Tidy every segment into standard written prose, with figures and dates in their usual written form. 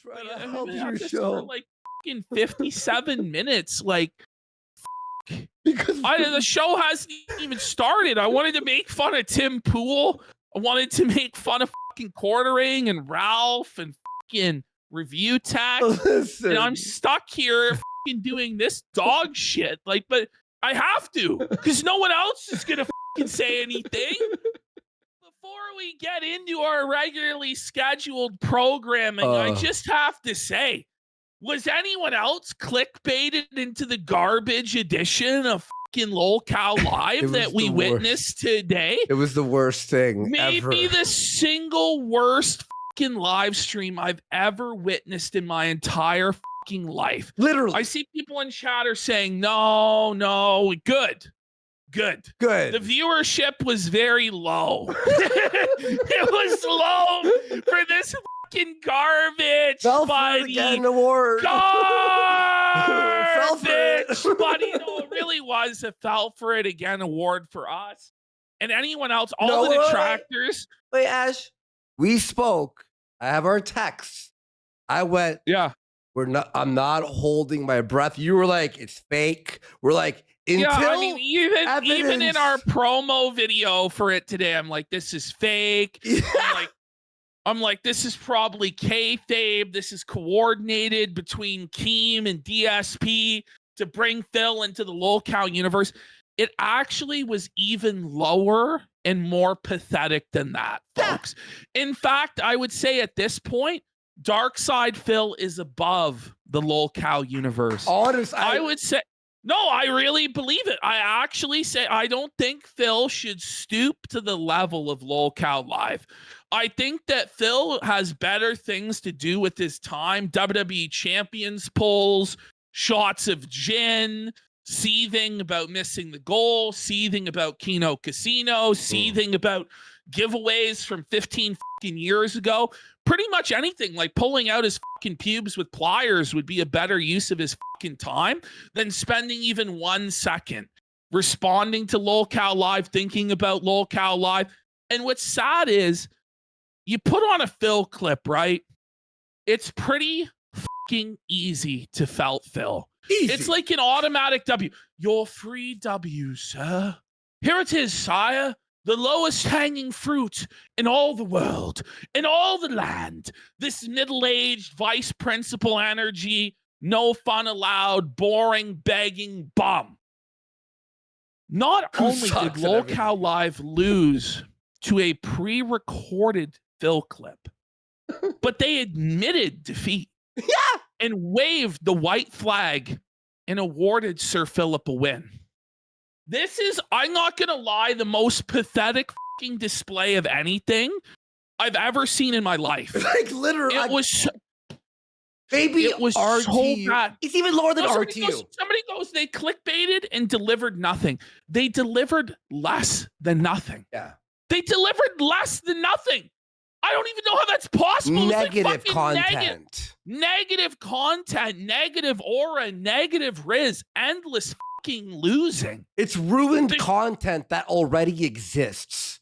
trying to I help mean, your this show. for like fucking 57 minutes. Like, Because the show hasn't even started. I wanted to make fun of Tim Pool. I wanted to make fun of fucking Quartering and Ralph and fucking Review Tech. listen, And I'm stuck here fucking doing this dog shit. Like, but I have to, because no one else is gonna fucking say anything. Before we get into our regularly scheduled programming, I just have to say, was anyone else clickbaited into the garbage edition of fucking Lolcow Live that we witnessed today? it was the worst thing Maybe ever. the single worst fucking live stream I've ever witnessed in my entire fucking life. Literally. I see people in chat are saying, no, good. The viewership was very low. It was low for this fucking garbage, buddy. Get an award. Garbage, buddy. No, it really was a fell for it again award for us. And anyone else, all the detractors. Wait, Ash. We spoke. I have our texts. I went, yeah. I'm not holding my breath. You were like, it's fake. We're like, until even in our promo video for it today, I'm like, this is fake. Yeah. I'm like, this is probably kayfabe. This is coordinated between Keem and DSP to bring Phil into the Lolcow universe. It actually was even lower and more pathetic than that, folks. Yeah. In fact, I would say at this point, Dark Side Phil is above the Lolcow universe. Honestly, I would say, no, I really believe it. I actually say I don't think Phil should stoop to the level of Lolcow Live. I think that Phil has better things to do with his time. WWE Champions polls, shots of gin, seething about missing the goal, seething about Kino Casino, seething about giveaways from 15 fucking years ago. Pretty much anything, like pulling out his fucking pubes with pliers would be a better use of his fucking time than spending even 1 second responding to Lolcow Live, thinking about Lolcow Live. And what's sad is you put on a Phil clip, right? It's pretty fucking easy to felt Phil. Easy. It's like an automatic W. Your free W, sir. Here it is, sire. The lowest hanging fruit in all the world, in all the land. This middle-aged vice principal energy, no fun allowed, boring, begging bum. Not only did Lolcow Live lose to a pre-recorded Phil clip, but they admitted defeat. Yeah. And waved the white flag and awarded Sir Philip a win. This is, I'm not going to lie, the most pathetic fucking display of anything I've ever seen in my life. Like, literally. It was maybe it was RTU. So bad. It's even lower than RTU. Somebody goes, they clickbaited and delivered nothing. They delivered less than nothing. Yeah. They delivered less than nothing. I don't even know how that's possible. Negative content. Negative content, negative aura, negative riz, endless fucking losing. It's ruined content that already exists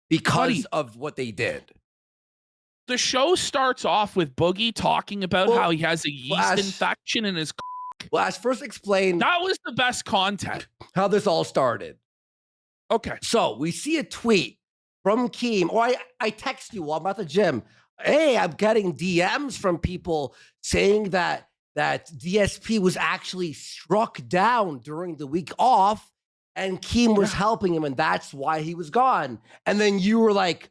because of what they did. The show starts off with Boogie talking about how he has a yeast infection in his Well, Ash, first explain. That was the best content. How this all started. Okay. So we see a tweet from Keem, or I text you while I'm at the gym. Hey, I'm getting DMs from people saying that DSP was actually struck down during the week off and Keem was helping him and that's why he was gone. And then you were like,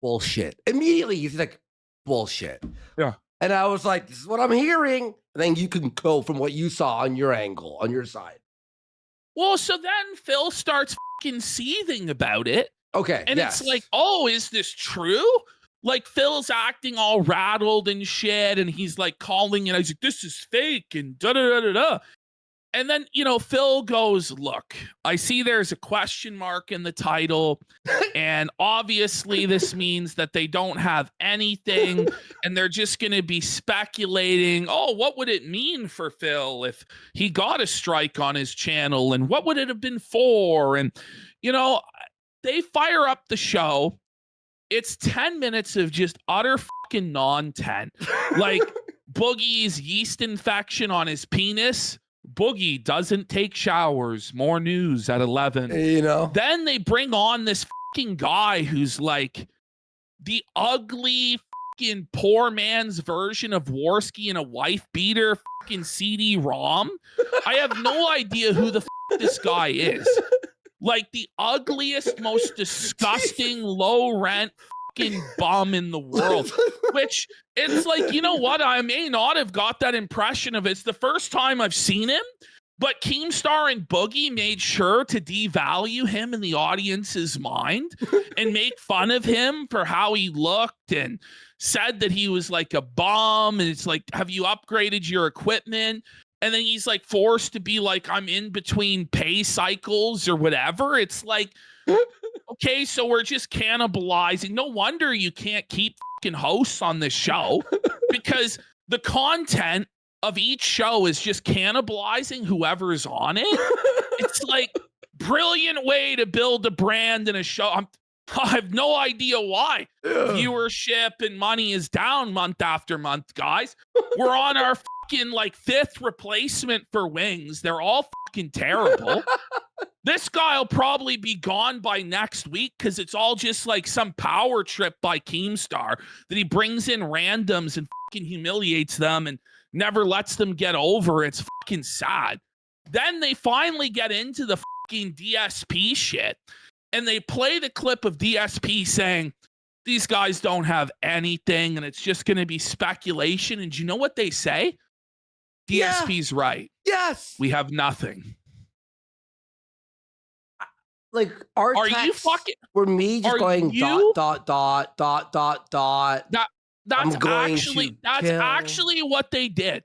bullshit. Immediately, he's like, bullshit. Yeah. And I was like, this is what I'm hearing. And then you can go from what you saw on your angle, on your side. Well, so then Phil starts fucking seething about it. Okay. And it's like, oh, is this true? Like Phil's acting all rattled and shit. And he's like calling it. He's like, this is fake and da-da-da-da-da. And then, Phil goes, look, I see there's a question mark in the title. And obviously this means that they don't have anything. And they're just going to be speculating. Oh, what would it mean for Phil if he got a strike on his channel? And what would it have been for? And, they fire up the show. It's 10 minutes of just utter fucking non-10. Like, Boogie's yeast infection on his penis. Boogie doesn't take showers. More news at 11. You know. Then they bring on this fucking guy who's like the ugly fucking poor man's version of Warski in a wife beater fucking CD-ROM. I have no idea who the this guy is. Like the ugliest, most disgusting, low rent fucking bum in the world. Which it's like, you know what? I may not have got that impression of it. It's the first time I've seen him, but Keemstar and Boogie made sure to devalue him in the audience's mind and make fun of him for how he looked and said that he was like a bum. And it's like, have you upgraded your equipment? And then he's like forced to be like, I'm in between pay cycles or whatever. It's like, okay, so we're just cannibalizing. No wonder you can't keep fucking hosts on this show because the content of each show is just cannibalizing whoever is on it. It's like brilliant way to build a brand in a show. I have no idea why viewership and money is down month after month, guys. We're on our fucking like 5th replacement for wings. They're all fucking terrible. This guy will probably be gone by next week because it's all just like some power trip by Keemstar that he brings in randoms and fucking humiliates them and never lets them get over. It's fucking sad. Then they finally get into the fucking DSP shit and they play the clip of DSP saying, these guys don't have anything and it's just going to be speculation. And you know what they say? DSP's right. Yes. We have nothing. Like our Are texts you fucking were me just going you- dot. That's going actually what they did.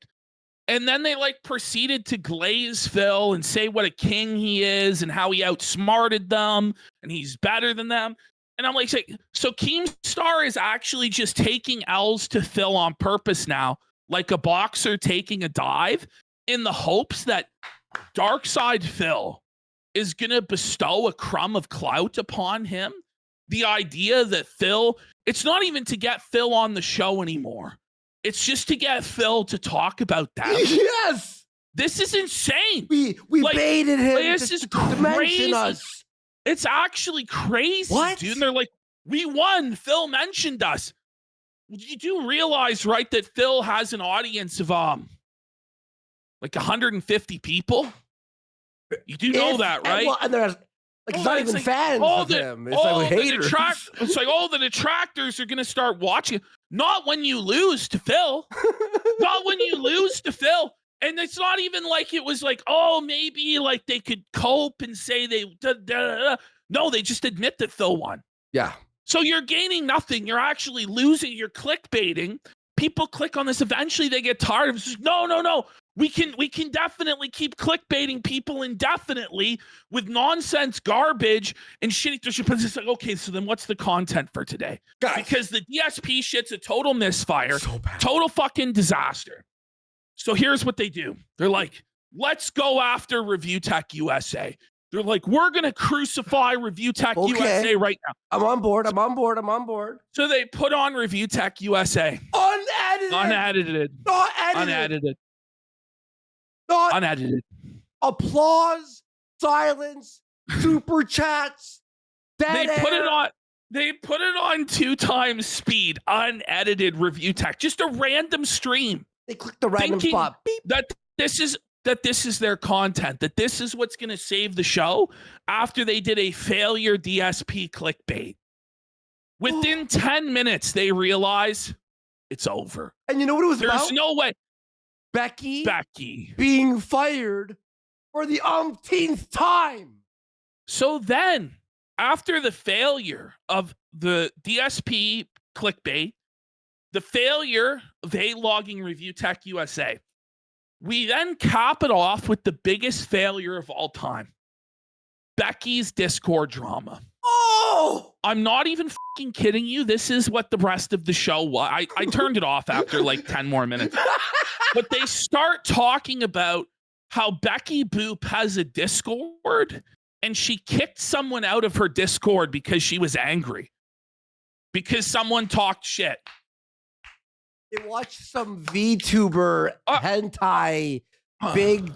And then they like proceeded to glaze Phil and say what a king he is and how he outsmarted them and he's better than them. And I'm like, so Keemstar is actually just taking L's to Phil on purpose now, like a boxer taking a dive in the hopes that Dark Side Phil is going to bestow a crumb of clout upon him. The idea that Phil, it's not even to get Phil on the show anymore. It's just to get Phil to talk about that. Yes. This is insane. We Like, baited him this is to mention crazy. us. It's actually crazy, What? dude. And they're like, we won. Phil mentioned us. You do realize, right, that Phil has an audience of like 150 people? You do know that, right? And there's like it's not even like, fans of him. It's like haters. It's like all the detractors are going to start watching. Not when you lose to Phil. Not when you lose to Phil. And it's not even like it was like, oh, maybe like they could cope and say they No, they just admit that Phil won. Yeah. So you're gaining nothing. You're actually losing. You're clickbaiting. People click on this. Eventually they get tired of it. It's just, no. We can definitely keep clickbaiting people indefinitely with nonsense garbage and shitty. But it's like, okay, so then what's the content for today? Guys. Because the DSP shit's a total misfire. So bad. Total fucking disaster. So here's what they do. They're like, let's go after Review Tech USA. They're like, we're going to crucify Review Tech USA right now. I'm on board. So they put on Review Tech USA. Unedited. Unedited. Applause, silence, super chats. They put it on 2 times speed, unedited Review Tech. Just a random stream. They click the random spot. Beep. That this is their content, that this is what's going to save the show after they did a failure DSP clickbait. Within 10 minutes, they realize it's over. And you know what it was about? There's no way. Becky being fired for the umpteenth time. So then, after the failure of the DSP clickbait, the failure of logging Review Tech USA, we then cap it off with the biggest failure of all time. Becky's Discord drama. Oh! I'm not even fucking kidding you. This is what the rest of the show was. I turned it off after like 10 more minutes. But they start talking about how Becky Boop has a Discord and she kicked someone out of her Discord because she was angry. Because someone talked shit. They watched some VTuber hentai big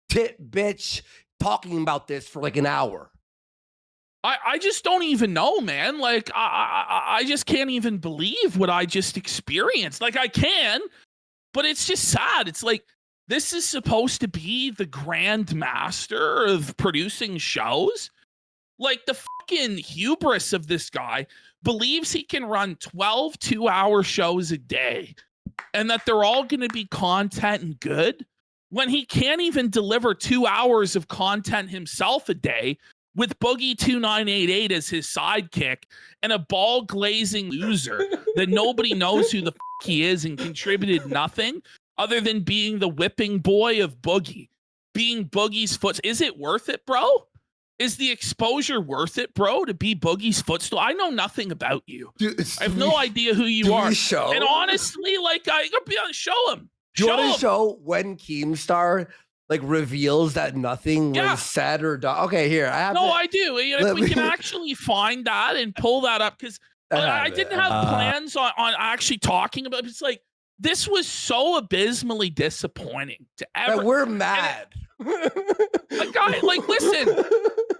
tit bitch talking about this for like an hour. I just don't even know, man. Like, I just can't even believe what I just experienced. Like, I can, but it's just sad. It's like, this is supposed to be the grand master of producing shows. Like, the fucking hubris of this guy believes he can run 12 two-hour shows a day and that they're all going to be content and good when he can't even deliver 2 hours of content himself a day with Boogie 2988 as his sidekick and a ball glazing loser that nobody knows who the fuck he is and contributed nothing other than being the whipping boy of Boogie, being Boogie's foot. Is it worth it, bro? Is the exposure worth it, bro, to be Boogie's footstool? I know nothing about you. Dude, I have no idea who you are. Show? And honestly, like, I gotta be honest, show him. Do you want to show when Keemstar like reveals that nothing was said or done? Okay, here I have. No, I do. If we can actually find that and pull that up, because I didn't have plans on actually talking about it. It's like, this was so abysmally disappointing to ever. We're mad. A guy, like, listen,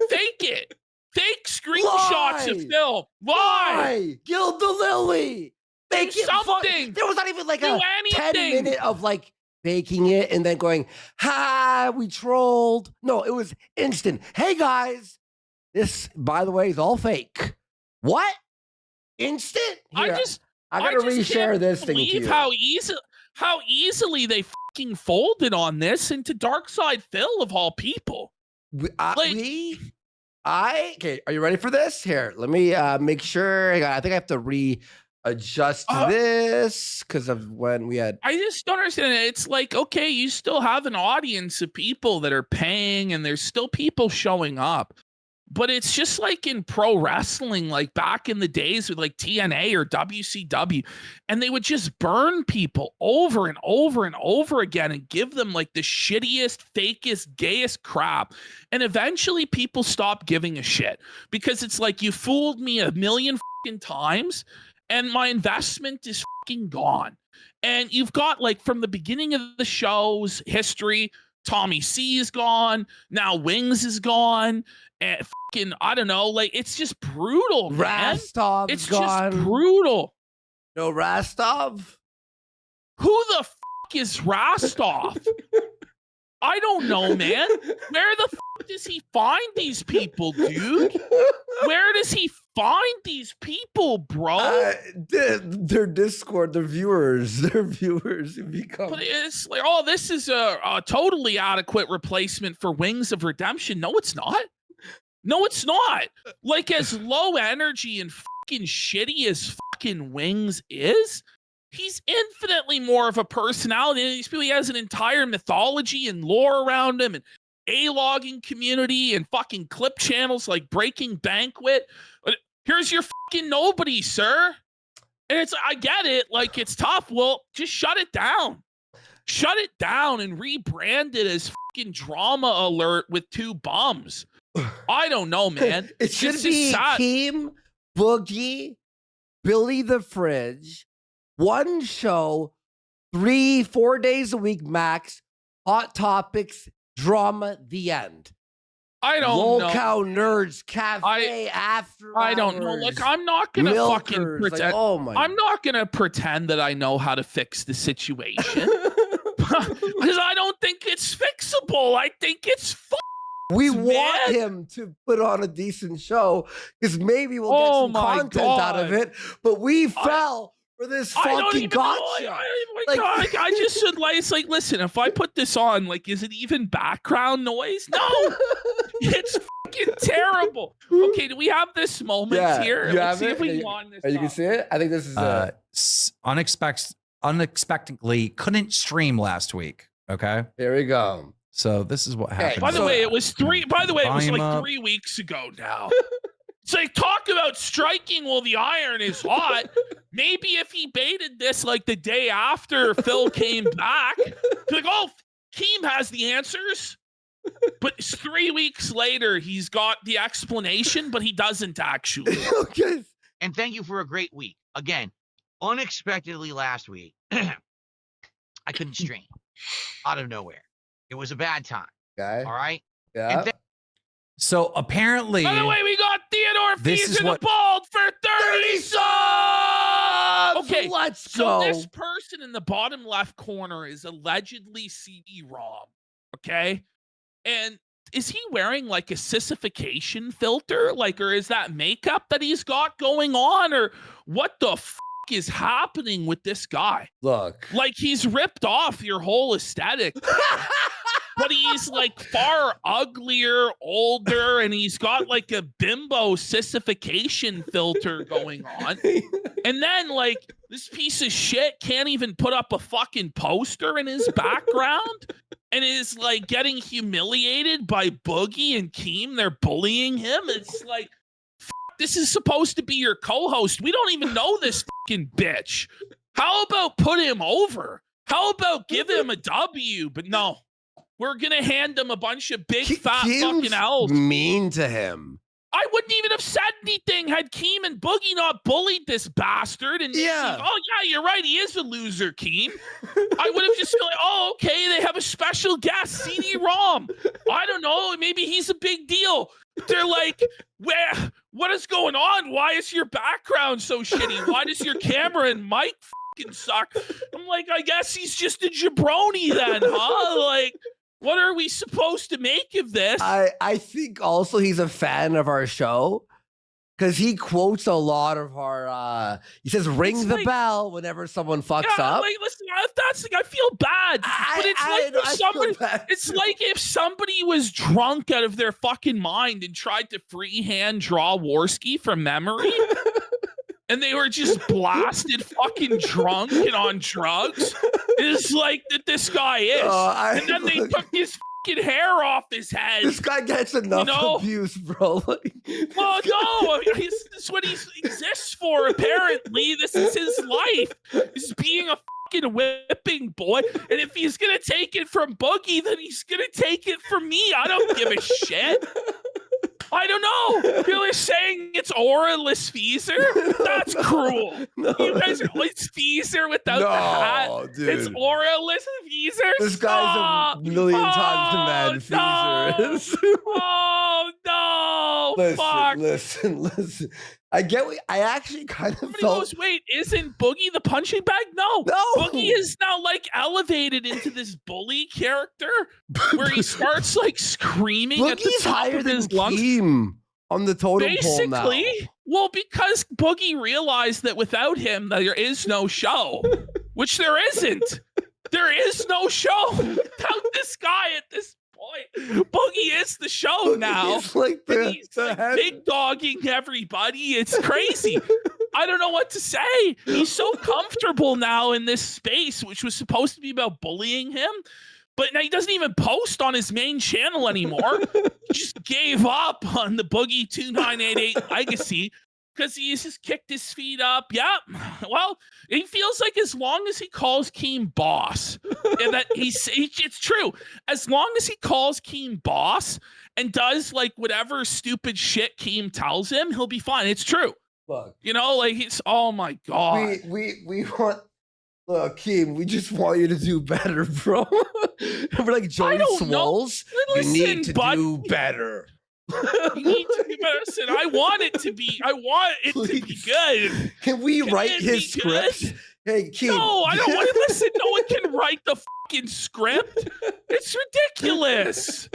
fake it. Fake screenshots of film. Why? Gild the Lily. Make it something. There was not even like a 10-minute of like faking it and then going, ha, we trolled. No, it was instant. Hey guys, this, by the way, is all fake. What? Instant? Here, I gotta reshare this thing to you. How easily they fucking folded on this into Dark Side Phil of all people. Okay, are you ready for this? Here, let me make sure. I think I have to readjust this because of when we had. I just don't understand it. It's like, okay, you still have an audience of people that are paying and there's still people showing up. But it's just like in pro wrestling, like back in the days with like TNA or WCW, and they would just burn people over and over and over again and give them like the shittiest, fakest, gayest crap. And eventually people stop giving a shit because it's like, you fooled me a million fucking times and my investment is fucking gone. And you've got like from the beginning of the show's history, Tommy C is gone. Now Wings is gone. And fucking, I don't know, like, it's just brutal, man. Rastov's it's gone. Just brutal. No Rastov? Who the fuck is Rastov? I don't know, man. Where the fuck does he find these people, dude? Where does he find these people, bro? Their Discord, their viewers become. But it's like, oh, this is a totally adequate replacement for Wings of Redemption. No, it's not. No, it's not. Like, as low energy and fucking shitty as fucking Wings is, he's infinitely more of a personality. He has an entire mythology and lore around him and A-logging community and fucking clip channels like Breaking Banquet. Here's your fucking nobody, sir. And it's, I get it. Like, it's tough. Well, just shut it down. Shut it down and rebrand it as fucking Drama Alert with 2 bums. I don't know, man. It should be Keem, Boogie, Billy the Fridge, one show, 3-4 days a week max, hot topics, drama, the end. I don't know. Lolcow Nerds Cafe after I don't know. Like, I'm not gonna fucking pretend. Like, oh my! I'm not gonna pretend that I know how to fix the situation because I don't think it's fixable. I think it's we want him to put on a decent show because maybe we'll get some content out of it. But we fell for this fucking gotcha. I just should like, it's like, listen, if I put this on, like, is it even background noise? No, it's fucking terrible. Okay, do we have this moment here? Let's see if we can this. You can see it. I think this is unexpectedly couldn't stream last week. Okay, there we go. So this is what happened. By the way, it was 3 weeks ago now. It's like, talk about striking while the iron is hot. Maybe if he baited this like the day after Phil came back, like, oh, Keem has the answers. But 3 weeks later, he's got the explanation, but he doesn't actually. Okay. And thank you for a great week. Again, unexpectedly last week, I couldn't stream out of nowhere. It was a bad time. Okay. All right. Yeah. And So apparently, By the way, we got Theodore This Fees is in the what- bald for 30 subs. Okay, let's so go. this person in the bottom left corner is allegedly CD-ROM. Okay, and is he wearing like a sissification filter, like, or is that makeup that he's got going on, or what the f is happening with this guy? Look. Like, he's ripped off your whole aesthetic. But he's like far uglier, older, and he's got like a bimbo sissification filter going on. And then, like, this piece of shit can't even put up a fucking poster in his background and is like getting humiliated by Boogie and Keem. They're bullying him. It's like, this is supposed to be your co-host. We don't even know this fucking bitch. How about put him over? How about give him a W? But no. We're going to hand him a bunch of big, fat fucking L's. Mean to him. I wouldn't even have said anything had Keem and Boogie not bullied this bastard. And Yeah. oh, yeah, you're right. He is a loser, Keem. I would have just been like, oh, okay, they have a special guest, CD-ROM. I don't know. Maybe he's a big deal. They're like, what is going on? Why is your background so shitty? Why does your camera and mic fucking suck? I'm like, I guess he's just a jabroni then, huh? Like, what are we supposed to make of this? I think also he's a fan of our show because he quotes a lot of our. He says, "Ring It's the like- bell" whenever someone fucks yeah, up. like, listen, if that's I feel bad, but it's like if somebody. It's like if somebody was drunk out of their fucking mind and tried to freehand draw Warski from memory. And they were just blasted, fucking drunk and on drugs. It's like that this guy is. And then they took his fucking hair off his head. This guy gets enough abuse, bro. Well, no, this is what he exists for, apparently. This is his life. He's being a fucking whipping boy. And if he's going to take it from Boogie, then he's going to take it from me. I don't give a shit. I don't know. You're saying it's auraless Feezer? That's cruel. No. You guys are it's Feezer without the hat. Dude. It's auraless Feezer. This guy's a million times the man Feezer is. Oh no! Fuck. Listen. I get what I actually kind of Somebody felt. goes, wait, isn't Boogie the punching bag? No. Boogie is now like elevated into this bully character where he starts like screaming at the Boogie's top higher of than his lungs. Keem on the totem pole now. Basically, well, because Boogie realized that without him, there is no show, which there isn't. There is no show without this guy at this point. Boogie is the show now. He's like And he's like big dogging everybody. It's crazy. I don't know what to say. He's so comfortable now in this space, which was supposed to be about bullying him. But now he doesn't even post on his main channel anymore. He just gave up on the Boogie 2988 legacy because he's just kicked his feet up. Yeah. Well, he feels like as long as he calls Keem boss, and that it's true. As long as he calls Keem boss and does like whatever stupid shit Keem tells him, he'll be fine. It's true. Look, You know, like it's oh my god. we want. Look, Keem, we just want you to do better, bro. We're like Joey don't know. Swolls. You Listen, need to bud. do better. You need to be better. Listen, I want it to be Please. good. Can we write it his be good? script? Hey, Keem. No, I don't want to listen. No one can write the fucking script. It's ridiculous.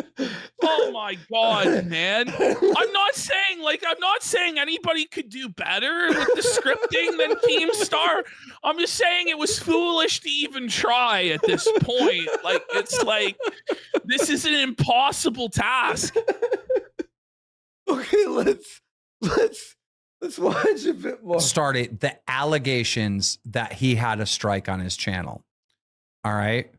Oh my god, man. I'm not saying anybody could do better with the scripting than Keemstar. I'm just saying it was foolish to even try at this point. Like it's like this is an impossible task. Okay, let's watch a bit more. started the allegations that he had a strike on his channel. All right.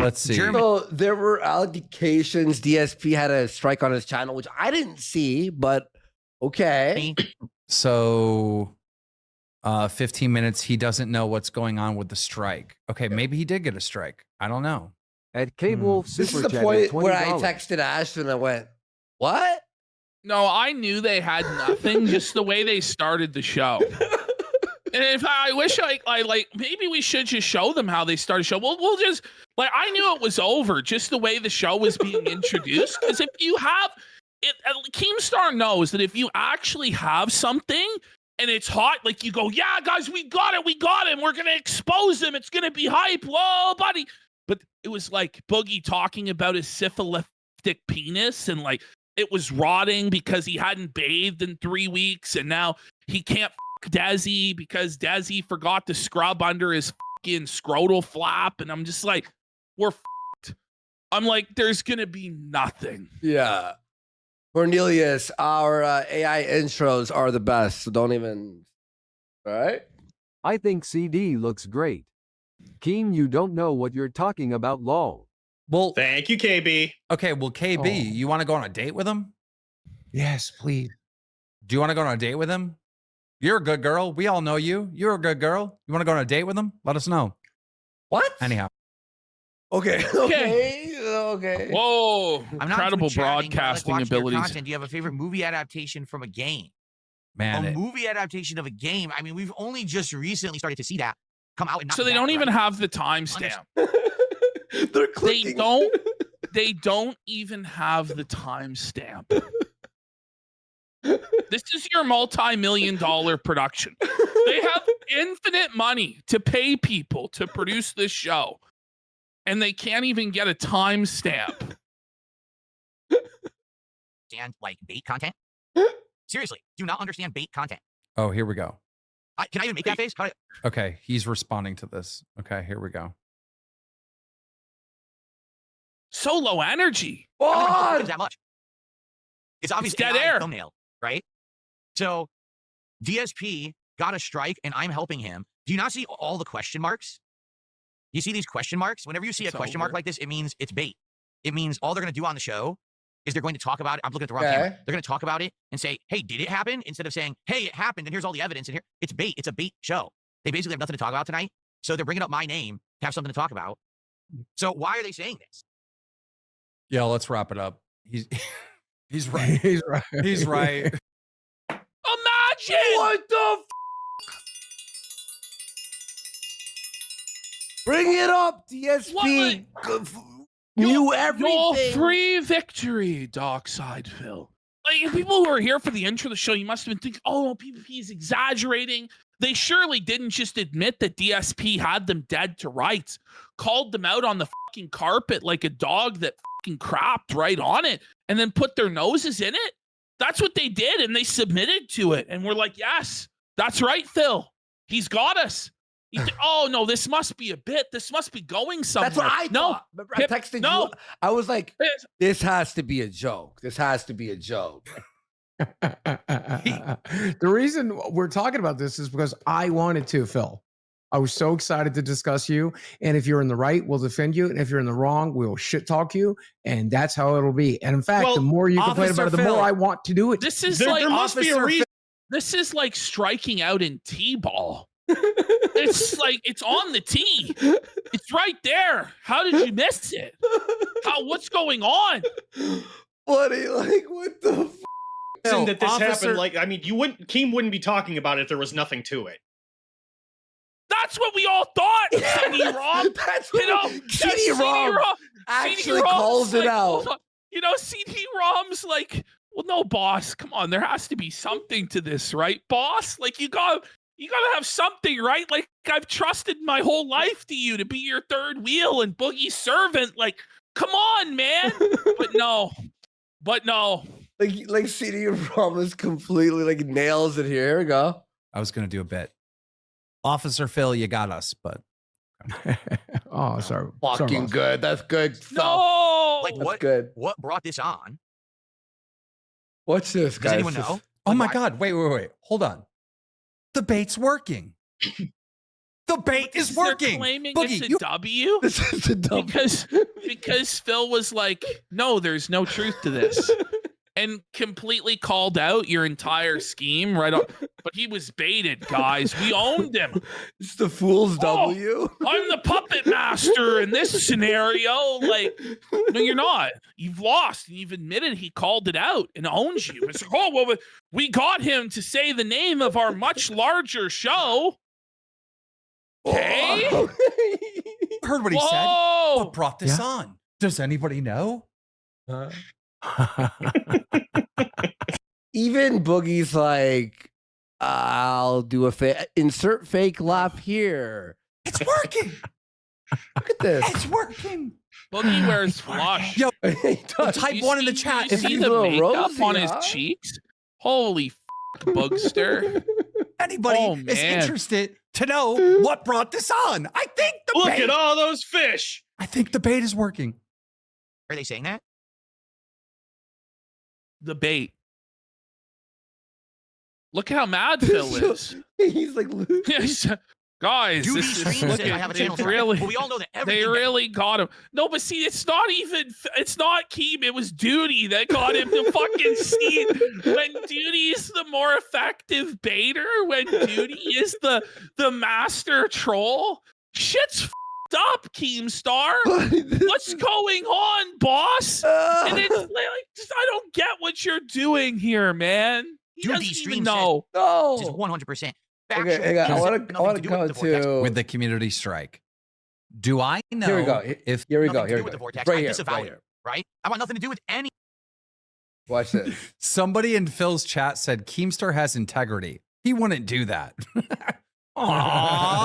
Let's see. So there were allegations DSP had a strike on his channel, which I didn't see, but okay. So 15 minutes. He doesn't know what's going on with the strike. Okay, maybe he did get a strike. I don't know. At Cable This is Super the Chat point at $20. where I texted Ashton and I went, "What?" No, I knew they had nothing, just the way they started the show. And if I wish I like, maybe we should just show them how they started the show. We'll just, like, I knew it was over just the way the show was being introduced. Because if you have it, Keemstar knows that if you actually have something and it's hot, like you go, yeah, guys, we got it, and we're gonna expose him. It's gonna be hype. Whoa, buddy. But it was like Boogie talking about his syphilitic penis, and like it was rotting because he hadn't bathed in 3 weeks, and now he can't f Desi because Desi forgot to scrub under his fucking scrotal flap. And I'm just like, we're f***ed. I'm like, there's gonna be nothing. Yeah. Cornelius, our AI intros are the best, so don't even. All right. I think CD looks great. Keem, you don't know what you're talking about, lol. Well, Thank you, KB. okay. Well, KB, Oh. you want to go on a date with him? Yes, please. Do you want to go on a date with him? You're a good girl. We all know you. You're a good girl. You want to go on a date with him? Let us know. What? Anyhow. Okay. Okay. Whoa, I'm not incredible into chatting, but I like broadcasting watching your abilities. content. Do you have a favorite movie adaptation from a game? Man, A movie adaptation of a game. I mean, we've only just recently started to see that come out. And not So they that, don't even right? have the timestamp. They're They clicking. don't. They don't even have the timestamp. This is your multi-million-dollar production. They have infinite money to pay people to produce this show, and they can't even get a timestamp. understand like bait content. Seriously, do not understand bait content. oh, here we go. Can I even make that face? How do Okay. He's responding to this. Okay. Here we go. So low energy. I don't even think What? it's that much. It's obviously dead AI air. thumbnail, right? So DSP got a strike, and I'm helping him. Do you not see all the question marks? You see these question marks? Whenever you see It's a question mark over. like this, it means it's bait. It means all they're going to do on the show is they're going to talk about it. I'm looking at the wrong camera. Okay. They're going to talk about it and say, hey, did it happen? Instead of saying, hey, it happened, and here's all the evidence. And here, it's bait. It's a bait show. They basically have nothing to talk about tonight. So they're bringing up my name to have something to talk about. So why are they saying this? Yeah. Let's wrap it up. He's he's right. He's right. He's right. Imagine. What the? Bring it up, DSP. Knew everything. Your free victory, Darkside Phil. Like, people who are here for the intro of the show, you must have been thinking, oh, PvP is exaggerating. They surely didn't just admit that DSP had them dead to rights, called them out on the fucking carpet like a dog that fucking crapped right on it, and then put their noses in it. That's what they did, and they submitted to it. And we're like, yes, that's right, Phil. He's got us. Oh, no, this must be a bit. This must be going somewhere. That's what I No. thought. Remember, I texted No. you. I was like, It's- this has to be a joke. This has to be a joke. The reason we're talking about this is because I wanted to, Phil. I was so excited to discuss you. And if you're in the right, we'll defend you. And if you're in the wrong, we'll shit talk you. And that's how it'll be. And in fact, Well, the more you complain Officer about it, the Phil, more I want to do it. This is There, like there must be a Officer reason. This is like striking out in T-ball. It's like it's on the tee. It's right there. How did you miss it? What's going on? Buddy, like, what the? Reason that this Officer- happened. Like, I mean, Keem wouldn't be talking about it if there was nothing to it. That's what we all thought. CD-ROM. That's You know, what CD-ROM actually CD-ROM's calls it like, out. hold on. You know, CD-ROM's like, well, no, boss. Come on, there has to be something to this, right, boss? Like you gotta have something, right? Like I've trusted my whole life to you to be your third wheel and Boogie's servant. Like, come on, man. But no. Like CD-ROM is completely like nails it here. Here we go. I was gonna do a bit. Officer Phil, you got us, but Oh, sorry. Fucking boss. good. That's good stuff. No. Like That's what? good. What brought this on? What's this, guys? Does anyone This- know? oh Like, my why- God, wait. Hold on. The bait's working. The bait is They're working. claiming Boogie, it's a you- W This is a dumb. because Phil was like, no, there's no truth to this. And completely called out your entire scheme right on. But he was baited, guys. We owned him. It's the fool's Oh. W. I'm the puppet master. master in this scenario. Like, no, you're not. You've lost. And you've admitted he called it out and owns you. It's like, oh, well, we got him to say the name of our much larger show. Okay. Heard what he said. Whoa. What brought this on? Does anybody know? Even Boogie's like, I'll do a insert fake laugh here. It's working. Look at this. It's working. Boogie wears flush. Yo, He does. type You one in the see- chat You if see he's the a little makeup rosy, on his huh? cheeks? Holy Boogster. anybody Oh, is man. interested to know what brought this on. I think the Look bait. at all those fish. I think the bait is working. Are they saying that? The bait. Look how mad Phil is. He's like, Yes. Guys, Do this these is streams looking, and I have a they channel for it. really, But we all know that everything. they really got him. No, but see, it's not Keem. It was Duty that got him to fucking see when Duty's the more effective baiter, when Duty is the master troll. Shit's f***ed up, Keemstar. What's going on, boss? And it's like, just, I don't get what you're doing here, man. He Dude, doesn't these even streams know. Just no. 100%. Okay, hang on. I want to go to With the community strike. Do I know Here we go. if Here we go. Nothing to Here do we with the go. vortex. Right I here. disavow Right it. here. Right? I want nothing to do with any. Watch this. somebody in Phil's chat said Keemstar has integrity? He wouldn't do that.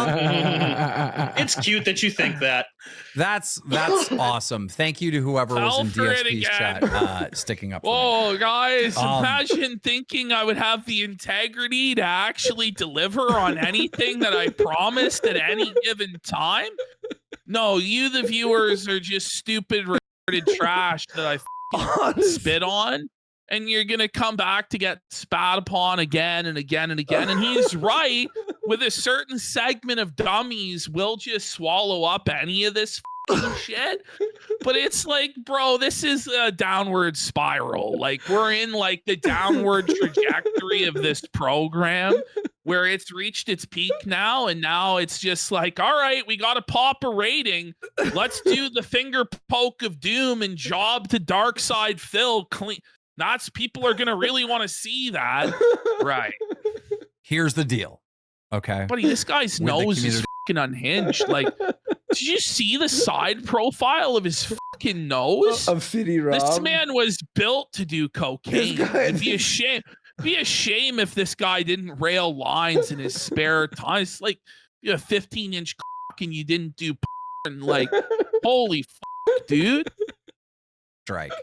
Aww. It's cute that you think that. That's awesome. Thank you to whoever was in Fell for it DSP's again. chat sticking up for me. Whoa, guys, Um, imagine thinking I would have the integrity to actually deliver on anything that I promised at any given time. No, you, the viewers, are just stupid, retarded trash that I spit on. And you're going to come back to get spat upon again and again and again. And he's right. With a certain segment of dummies, we'll just swallow up any of this shit. But it's like, bro, this is a downward spiral. Like, we're in like the downward trajectory of this program where it's reached its peak now. And now it's just like, all right, we got to pop a rating. Let's do the finger poke of doom and job to Dark Side Phil clean. That's people are gonna really want to see that, right? Here's the deal. Okay. Buddy, this guy's With the nose is community- fucking unhinged. Like, did you see the side profile of his fucking nose? Of CD-ROM. This man was built to do cocaine. This guy- It'd be a shame. Be a shame if this guy didn't rail lines in his spare time. It's like you have a 15-inch cock and you didn't do and like, holy fuck, dude. Strike.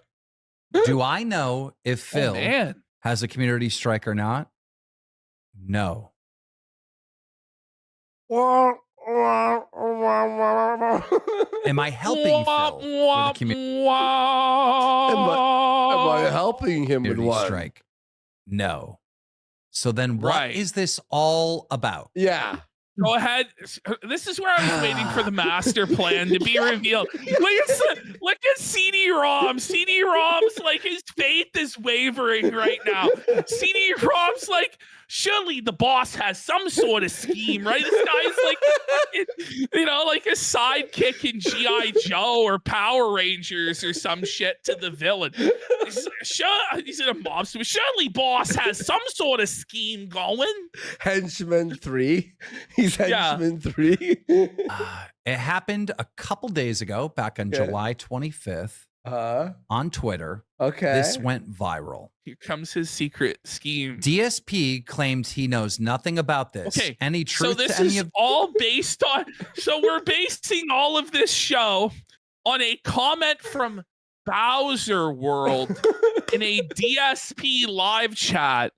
Do I know if Phil Man. has a community strike or not? No. Am I helping Phil with a community Am I helping him with what? strike? No. So then what is Right. this all about? Yeah. Go ahead. This is where I was waiting for the master plan to be revealed. Look at CD-ROM. CD-ROM's like his faith is wavering right now. CD-ROM's like, surely the boss has some sort of scheme, right? This guy's like, like a sidekick in G.I. Joe or Power Rangers or some shit to the villain. He's in a mob. So surely boss has some sort of scheme going. Henchman 3. He's Henchman 3. It happened a couple days ago, back on Okay. July 25th on Twitter. Okay. This went viral. Here comes his secret scheme. DSP claims he knows nothing about this. Okay, Any truth So this to any is of all based on. So we're basing all of this show on a comment from Bowser World in a DSP live chat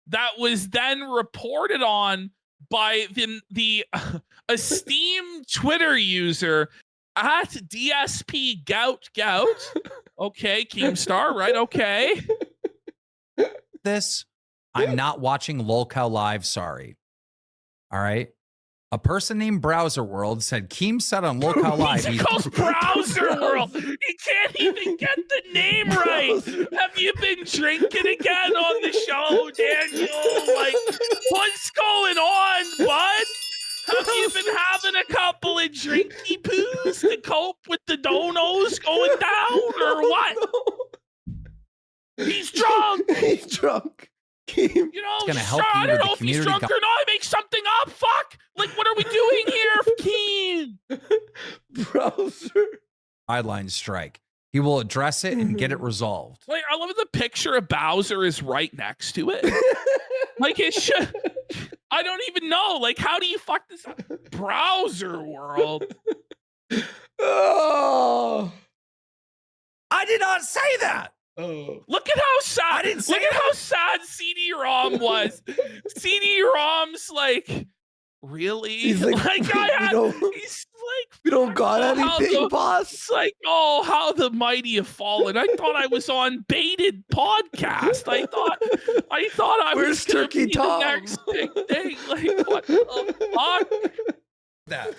that was then reported on by the esteemed Twitter user at DSP Gout. Okay, Keemstar, right? Okay. this? I'm not watching Lolcow live. Sorry. All right. A person named Browser World said Keem said on Lolcow live. He calls Browser World. He can't even get the name right. Have you been drinking again on the show, Daniel? Like, what's going on, bud? Have you been having a couple of drinky poos? to cope with the donos going down or what? He's drunk. He's drunk. Keem. You know, gonna help I you don't with know the if he's community drunk or not. I make something up. Fuck. Like, what are we doing here, Keem? Browser. Guideline strike. He will address it and get it resolved. Like, I love the picture of Bowser is right next to it. Like, it should. I don't even know. Like, how do you fuck this up? Browser world. Oh. I did not say that. Oh. Look at how sad. I didn't say Look at how sad CD-ROM was. CD-ROM's like, really? He's like, I had, we don't, he's like, we don't got oh, how anything, the- boss. it's like, oh, how the mighty have fallen. I thought I was on baited podcast. I thought I Where's was gonna Turkey be Tom? the next big thing. Like, what the fuck? That.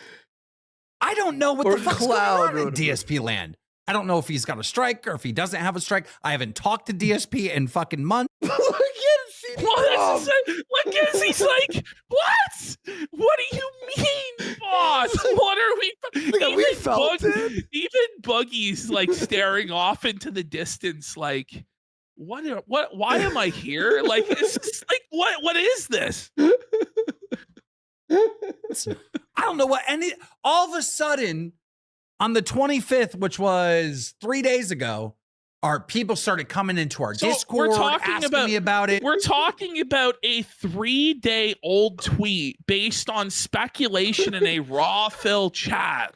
I don't know what Or the fuck's Cloud going on in DSP land. I don't know if he's got a strike or if he doesn't have a strike. I haven't talked to DSP in fucking months. Look at CD-ROM. What? Look at he's like, what? What do you mean, boss? What are we? Yeah, we felt it. Even Boogie's like staring off into the distance, like, what? Why am I here? Like, it's just like, what is this? I don't know what any all of a sudden on the 25th, which was 3 days ago, our people started coming into our So Discord we're talking asking me about it. We're talking about a 3-day-old tweet based on speculation in a raw Phil chat.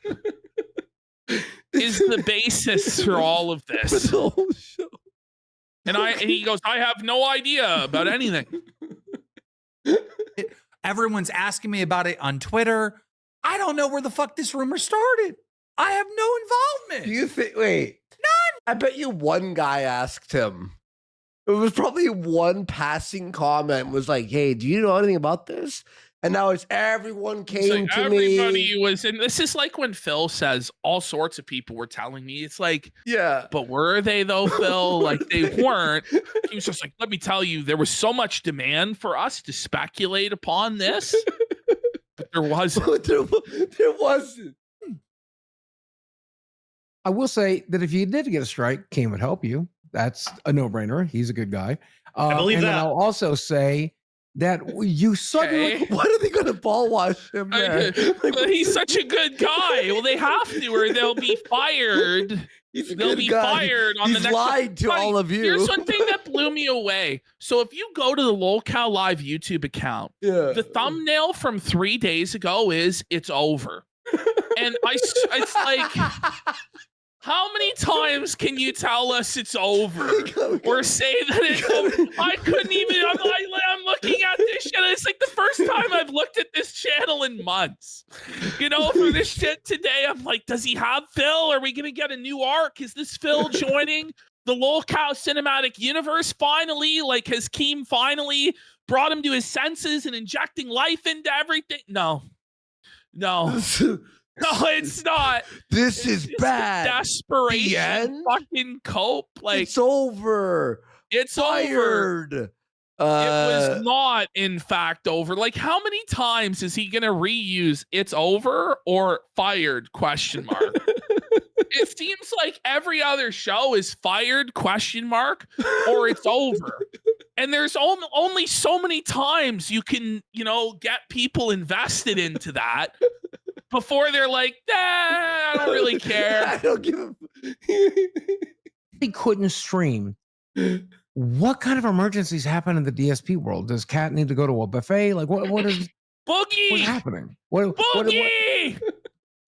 Is the basis for all of For this. the whole show. And he goes, I have no idea about anything. Everyone's asking me about it on Twitter. I don't know where the fuck this rumor started. I have no involvement. Do you think? Wait, none. I bet you one guy asked him. It was probably one passing comment was like, "Hey, do you know anything about this?" And now it's everyone It's came like to everybody me. was, and this is like when Phil says all sorts of people were telling me. It's like, Yeah. but were they though, Phil? Like they weren't. He was just like, let me tell you, there was so much demand for us to speculate upon this, but there wasn't. But there wasn't. I will say that if you did get a strike, Keem would help you. That's a no-brainer. He's a good guy. I believe and then that. I'll also say that you suddenly Okay. Why are they going to ball wash him? Man? But he's such a good guy. Well, they have to, or they'll be fired. He's a They'll good be guy. fired on He's the next. lied to Buddy, all of you. Here's one thing that blew me away. So if you go to the Lolcow Live YouTube account, Yeah. the thumbnail from 3 days ago is "It's over," and it's like, how many times can you tell us it's over or say that it's over? I couldn't even. I'm looking at this shit. It's like the first time I've looked at this channel in months. You know, for this shit today, I'm like, does he have Phil? Are we gonna get a new arc? Is this Phil joining the Lolcow cinematic universe finally? Like, has Keem finally brought him to his senses and injecting life into everything? No. No, it's not. This is It's bad. Desperation. The end? Fucking cope. Like, It's over. it's over. Fired. It was not, in fact, over. Like, how many times is he gonna reuse "it's over" or "fired?" ? It seems like every other show is "fired?" or "it's over." And there's only so many times you can, get people invested into that before they're like, I don't really care. I don't give a. he couldn't stream. What kind of emergencies happen in the DSP world? Does Cat need to go to a buffet? Like what is what's Boogie! happening? What Boogie!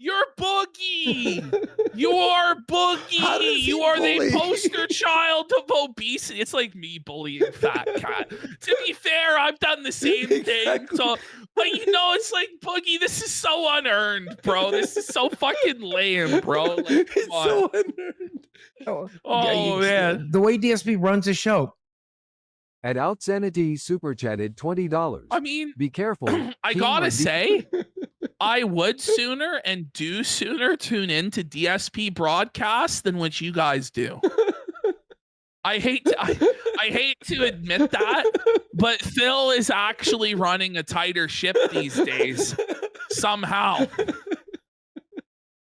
You're Boogie! You are How does Boogie! he You are bully? the poster child of obesity. It's like me bullying Fat Cat. To be fair, I've done the same thing. Exactly. So, but it's like, Boogie, this is so unearned, bro. This is so fucking lame, bro. Like, come It's on. so unearned. Oh, man. The way DSP runs his show, At Outsanity super chatted $20. I mean, Be careful. I King gotta might be- say, I would sooner and do sooner tune into DSP broadcasts than what you guys do. I hate to admit that, but Phil is actually running a tighter ship these days somehow.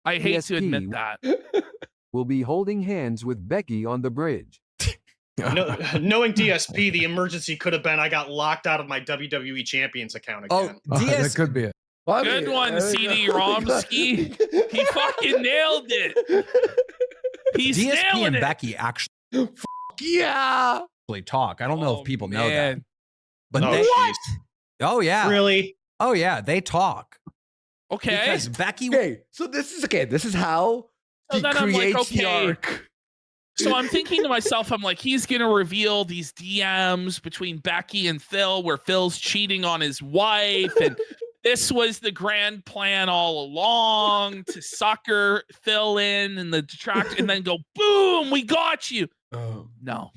I hate to admit DSP that. will be holding hands with Becky on the bridge. No, knowing DSP, the emergency could have been I got locked out of my WWE Champions account Oh, again. That could be it. Well, I Good mean, one, I mean, CD oh my God. Romsky. He fucking nailed it. He's DSP nailing and it. Becky actually Yeah. talk. I don't know Oh, if people know that, man. but Oh, they. jeez. Oh yeah. Really? Oh yeah. They talk Okay. because Becky. Okay, so this is how So he then I'm like, creates the okay. arc. So I'm thinking to myself, I'm like, he's going to reveal these DMs between Becky and Phil where Phil's cheating on his wife. And this was the grand plan all along to sucker Phil in and the detract and then go, boom, we got you. Oh. No.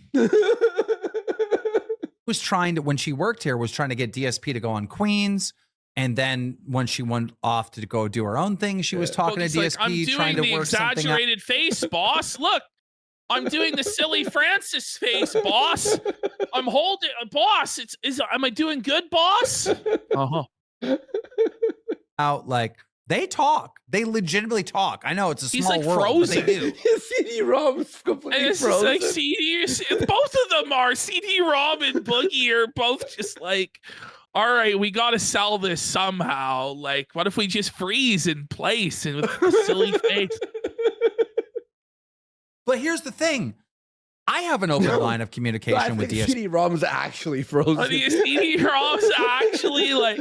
Was trying to, when she worked here, was trying to get DSP to go on Queens. And then when she went off to go do her own thing, she was talking Boogie's to like, DSP, I'm trying doing to the work something out. exaggerated face, boss. Look, I'm doing the silly Francis face, boss. I'm holding, boss. Am I doing good, boss? Uh-huh. Out like they talk. They legitimately talk. I know it's a He's small like world, but they frozen. do. CD-ROM's completely And it's just frozen. like both of them are. CD-ROM and Boogie are both just like, all right, we got to sell this somehow. Like, what if we just freeze in place and with a silly face? But here's the thing. I have an open line of I communication with think DSP. CD-ROM's actually frozen. The CD-ROM's actually like,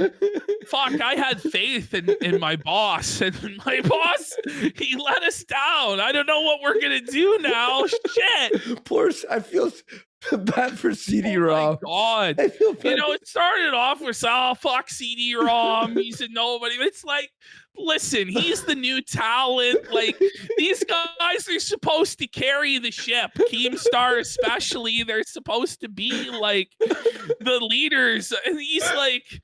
fuck, I had faith in my boss, and my boss, he let us down. I don't know what we're going to do now. Shit. Poor, I feel bad for Oh CD-ROM. my God. I feel bad. You know, it started off with, oh, fuck CD-ROM. He's a nobody. But it's like, listen, he's the new talent. Like, these guys are supposed to carry the ship. Keemstar especially, they're supposed to be like the leaders. And he's like,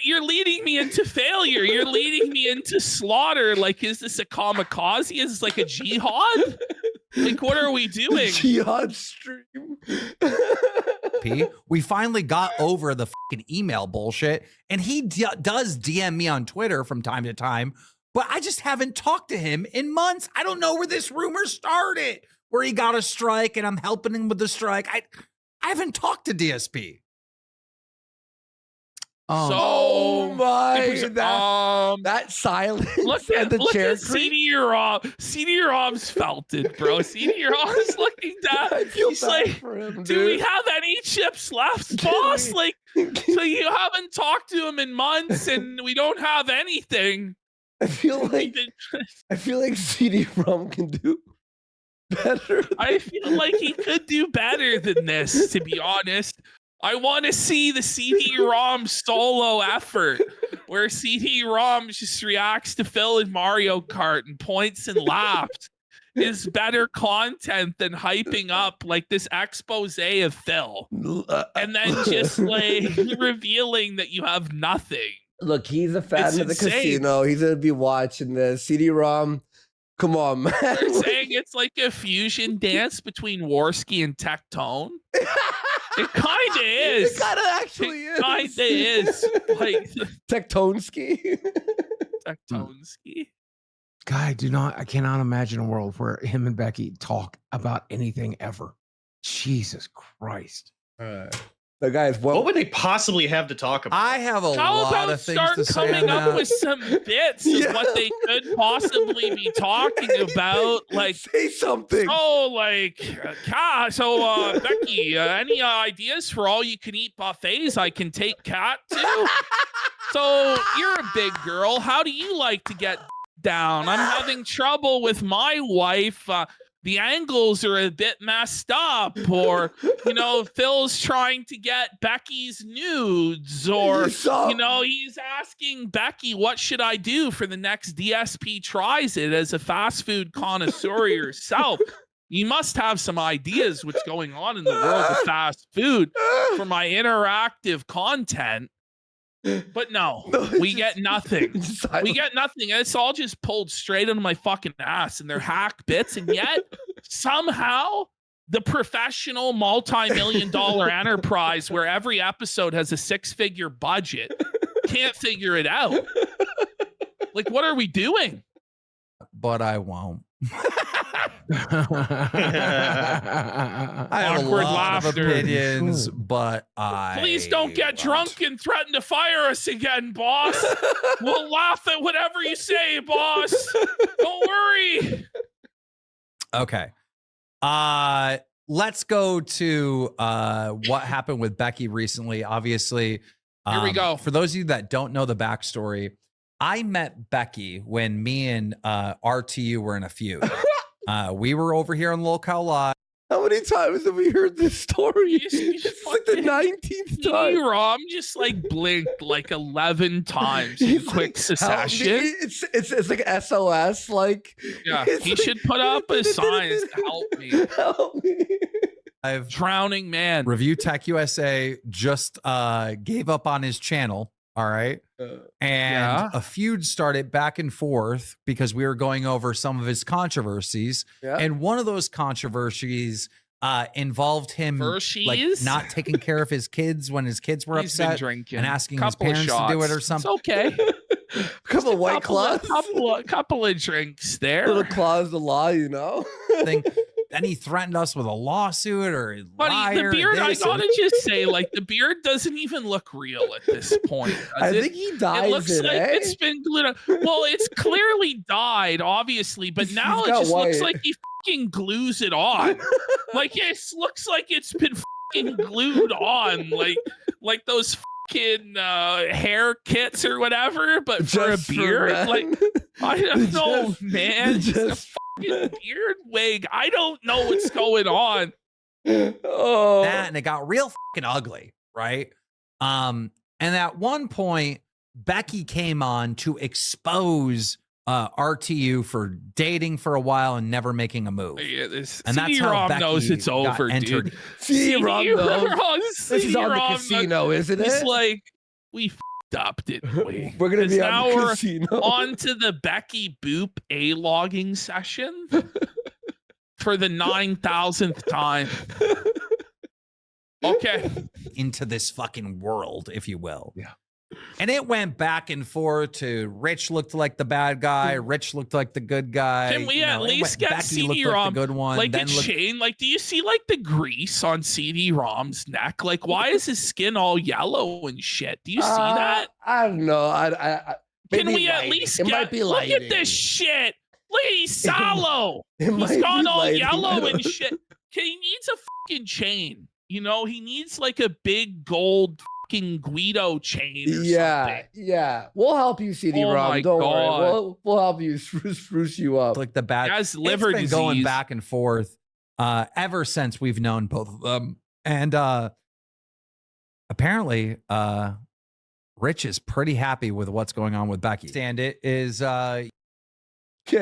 you're leading me into failure. You're leading me into slaughter. Like, is this a kamikaze? Is this like a jihad? Like, what are we doing? Jihad stream. We finally got over the fucking email bullshit, and he does DM me on Twitter from time to time, but I just haven't talked to him in months. I don't know where this rumor started, where he got a strike and I'm helping him with the strike. I haven't talked to DSP. Oh my! That silence Look and the chair at creak. CD-ROM. CD-ROM's felt it, bro. CD-ROM's looking down. I feel He's bad like, for him, do we dude. have any chips left, boss? Like, so you haven't talked to him in months, and we don't have anything. I feel like CD-ROM can do better. I feel like he could do better than this, to be honest. I want to see the CD-ROM solo effort where CD-ROM just reacts to Phil in Mario Kart and points and laughs is better content than hyping up like this expose of Phil and then just like revealing that you have nothing. Look, he's a fan It's of the insane. casino. He's gonna be watching this. CD-ROM, come on, man. They're saying it's like a fusion dance between Warski and Tectone. It kind of is. It kind of actually is. Kind of is. Like Tectonski. Tectonski. God, I cannot imagine a world where him and Becky talk about anything ever. Jesus Christ. The guys, What would they possibly have to talk about? I have a How lot about of things start to say coming on up that. with some bits Yeah. of what they could possibly be talking about? Like, say something. Becky, any ideas for all you can eat buffets I can take Kat to? So you're a big girl. How do you like to get down? I'm having trouble with my wife. The angles are a bit messed up, or, Phil's trying to get Becky's nudes, or, he's asking Becky, what should I do for the next DSP tries it as a fast food connoisseur yourself? You must have some ideas what's going on in the world of fast food for my interactive content. But no, we get nothing. We get nothing. It's all just pulled straight into my fucking ass, and they're hack bits. And yet, somehow, the professional multi-million-dollar enterprise where every episode has a 6-figure budget can't figure it out. Like, what are we doing? but I won't. I have Awkward a lot of laughter. opinions, but Please don't get won't. drunk and threaten to fire us again, boss. We'll laugh at whatever you say, boss. Don't worry. Okay. Let's go to what happened with Becky recently. Obviously, Here we go. For those of you that don't know the backstory, I met Becky when me and RTU were in a feud. We were over here on Lolcow Live. How many times have we heard this story? It's like the 19th time. Rom just like blinked like 11 times in He's quick like, "Help me." succession. It's like SOS. Like, Yeah, it's he like- should put up a sign to help me. Help me. I've Drowning man. Review Tech USA just gave up on his channel. All right. And Yeah. a feud started back and forth because we were going over some of his controversies. Yeah. And one of those controversies involved him like Vershies? not taking care of his kids when his kids were He's been upset drinking. and asking his Couple of parents to do it or shots. something. It's okay. Couple of white claws. Couple of drinks there. Little claws the law, you know. Then he threatened us with a lawsuit or a Buddy, liar, the beard, I this and- gotta just say, like, the beard doesn't even look real at this point. does I it? think he dies. It looks like eh? it's been glued on. Well, it's clearly dyed, obviously, but He's now it got just looks white. like he fucking glues it on. Like, it looks like it's been fucking glued on. Like those fucking hair kits or whatever, but Just for a for beard. men. Like, I don't know, Just- man. It's a just- fucking beard wig. I don't know what's going on. Oh. that, and it got real fucking ugly, right? And at one point, Becky came on to expose RTU for dating for a while and never making a move. Yeah, this And that's how CD-ROM Becky knows it's got over, entered. dude. CD-ROM knows. This is on the CD-ROM casino, isn't It's it? like we f***ed up, didn't we? We're gonna 'Cause be now on the we're casino. on to the Becky Boop A-logging session for the 9,000th time. Okay. Into this fucking world, if you will. Yeah. And it went back and forth to Rich looked like the bad guy, Rich looked like the good guy. Can we you at know, it least went- get Becky looked like CD-ROM, the good one. like a then looked- chain? Like, do you see like the grease on CD-ROM's neck? Like, why is his skin all yellow and shit? Do you see that? I don't know. I Can maybe we at lighting. least It get, might be look at lighting. this shit? Look, he's sallow. It might He's gone be all lighting. yellow and shit. He needs a fucking chain. You know, he needs like a big gold fucking Guido chain or Yeah, something. yeah. We'll help you, Oh CD-ROM. my Don't God. worry. We'll help you spruce you up. like the bad. He has liver it's been disease. going back and forth ever since we've known both of them. And apparently, Rich is pretty happy with what's going on with Becky. Stand it is Okay.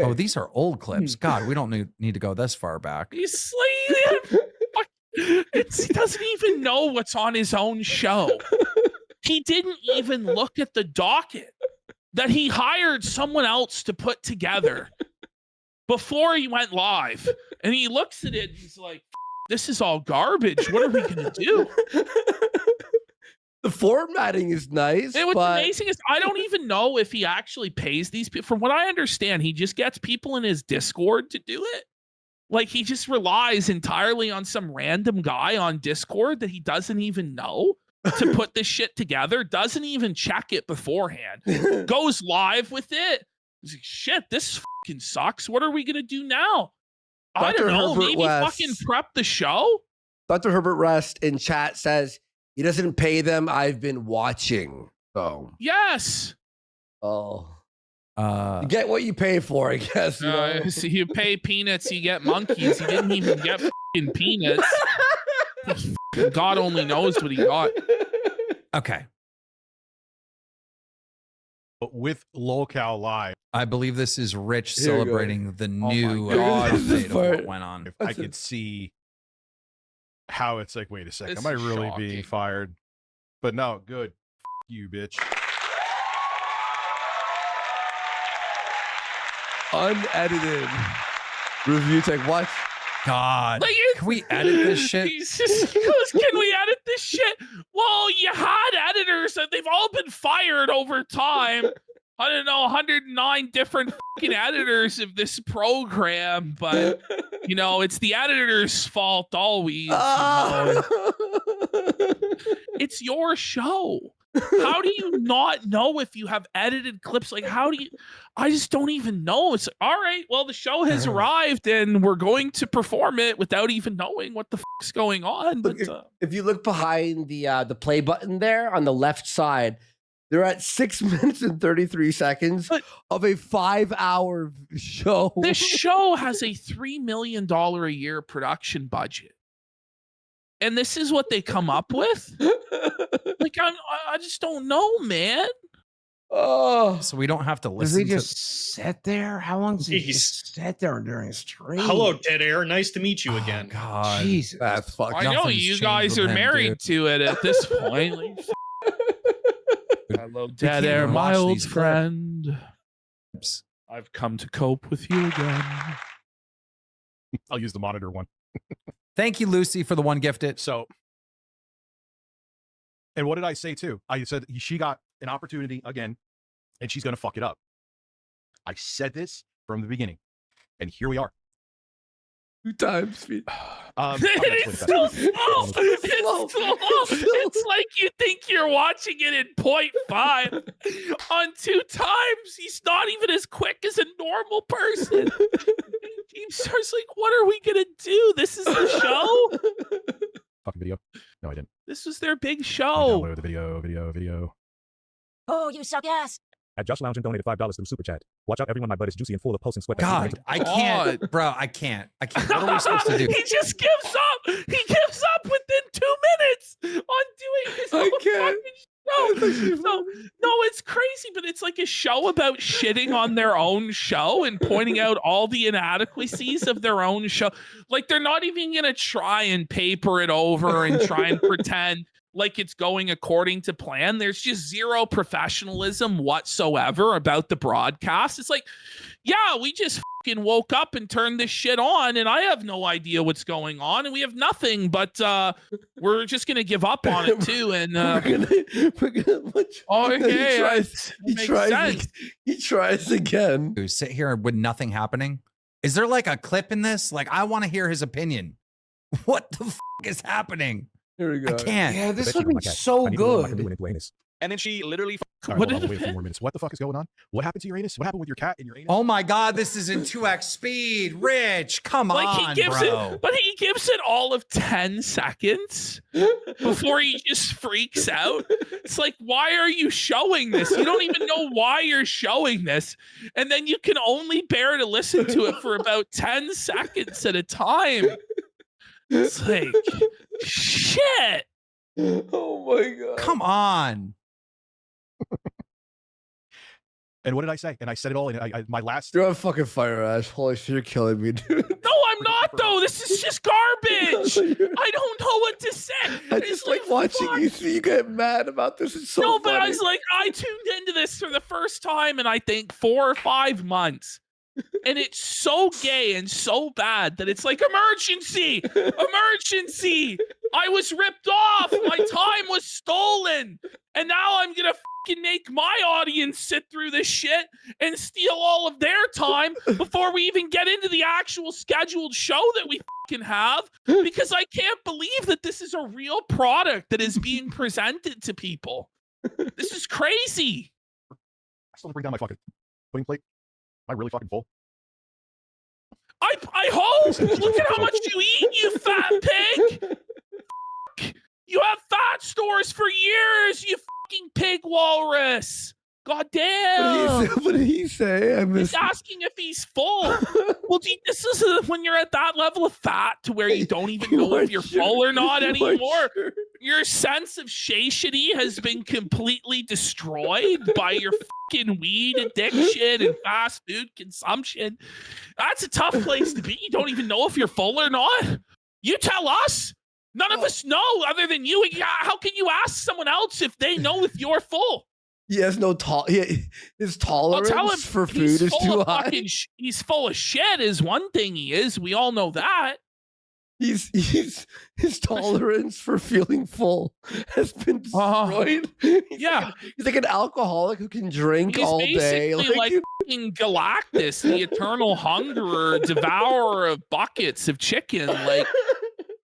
oh, these are old clips. God, we don't need to go this far back. He's like, he doesn't even know what's on his own show. He didn't even look at the docket that he hired someone else to put together before he went live. And he looks at it and he's like, this is all garbage. What are we going to do? The formatting is nice. And what's but amazing is I don't even know if he actually pays these people. From what I understand, he just gets people in his Discord to do it. Like, he just relies entirely on some random guy on Discord that he doesn't even know to put this shit together, doesn't even check it beforehand, goes live with it. He's like, shit, this fucking sucks. What are we going to do now? I Dr. don't know. Herbert Maybe West. fucking prep the show? Dr. Herbert Rest in chat says he doesn't pay them. I've been watching. So, Yes. you get what you pay for, I guess. You know? So you pay peanuts, you get monkeys. He didn't even get fucking peanuts. God only knows what he got. Okay. But with Lolcow Live, I believe this is Rich Here we go. celebrating the my new God. update of what Part. went on. if I That's could see how it's like, wait a second, This am I is really shocking. being fired? But no, good. You bitch. Unedited review tech. What? God. Like, it's- Can we edit this shit? He goes, can we edit this shit? Well, you had editors and they've all been fired over time. I don't know, 109 different fucking editors of this program, but you know, it's the editor's fault always. You know? It's your show. How do you not know if you have edited clips? Like, how do you? I just don't even know. It's like, all right, well, the show has arrived and we're going to perform it without even knowing what the fuck's going on. But If you look behind the play button there on the left side, they're at 6 minutes and 33 seconds of a 5-hour show. This show has a $3 million a year production budget. And this is what they come up with? Like, I just don't know, man. Oh, So we don't have to Does listen he to. just sit there? How long does he He's- just sit there during stream? Hello, dead air. Nice to meet you again. God. Jesus. that's fucking. I know Nothing's you changed guys with are him, married to it at this point. Like, hello, dead can't air, even my watch old these clips. friend. I've come to cope with you again. I'll use the monitor one. Thank you, Lucy, for the one gifted. So, and what did I say too? I said she got an opportunity again, and she's going to fuck it up. I said this from the beginning, and here we are. 2 times. It's so slow. It's slow. It's like you think you're watching it in 0.5. On 2 times, he's not even as quick as a normal person. Keemstar's like, what are we gonna do? This is the show? Fucking video. No, I didn't. This was their big I show. downloaded the video. Oh, you suck ass. At Josh Lounge and donated $5 through Super Chat. Watch out, everyone. My butt is juicy and full of pulsing sweat. God, I can't, bro. I can't. What are we supposed to do? He just gives up. He gives up within 2 minutes on doing his I own can't. fucking show. No, it's crazy, but it's like a show about shitting on their own show and pointing out all the inadequacies of their own show. Like, they're not even gonna try and paper it over and try and pretend like it's going according to plan. There's just zero professionalism whatsoever about the broadcast. It's like, yeah, we just fucking woke up and turned this shit on and I have no idea what's going on and we have nothing, but we're just gonna give up on it too. And we're gonna okay, he tries again. To sit here with nothing happening. Is there like a clip in this? Like, I want to hear his opinion. What the is happening? Here we go. I can't. Yeah, this Bet would you be my cat. so I need to know what I can do good. when it's anus. And then she literally. All What right, hold did on, it- wait 4 more minutes. What the fuck is going on? What happened to your anus? What happened with your cat and your anus? Oh my God, this is in 2x speed. Rich, come like on, he gives bro. it, but he gives it all of 10 seconds before he just freaks out. It's like, why are you showing this? You don't even know why you're showing this. And then you can only bear to listen to it for about 10 seconds at a time. It's like, shit. Oh my god. Come on. And what did I say? And I said it all. And my last. You're on fucking fire, Ash. Holy shit, you're killing me, dude. No, I'm not though. This is just garbage. I don't know what to say. I It's just like watching fuck. you see you get mad about this. It's so No, but I funny. was like, I tuned into this for the first time in I think 4 or 5 months. And it's so gay and so bad that it's like, emergency, emergency. I was ripped off. My time was stolen. And now I'm going to fucking make my audience sit through this shit and steal all of their time before we even get into the actual scheduled show that we fucking have, because I can't believe that this is a real product that is being presented to people. This is crazy. I still have to bring down my fucking pudding plate. Am I really fucking full? I hope. Look at how much you eat, you fat pig. You have fat stores for years, you fucking pig walrus. God damn. What did he say? I He's missed. asking if he's full. Well, gee, this is when you're at that level of fat to where you don't even know if you're full or not anymore. Your sense of satiety has been completely destroyed by your fucking weed addiction and fast food consumption. That's a tough place to be. You don't even know if you're full or not. You tell us. None of us know other than you. How can you ask someone else if they know if you're full? He has no his tolerance I'll tell him for food he's is full too of high. fucking he's full of shit is one thing he is. We all know that. his tolerance for feeling full has been destroyed. He's like an alcoholic who can drink He's all day. basically like fucking Galactus, the eternal hungerer, devourer of buckets of chicken. Like,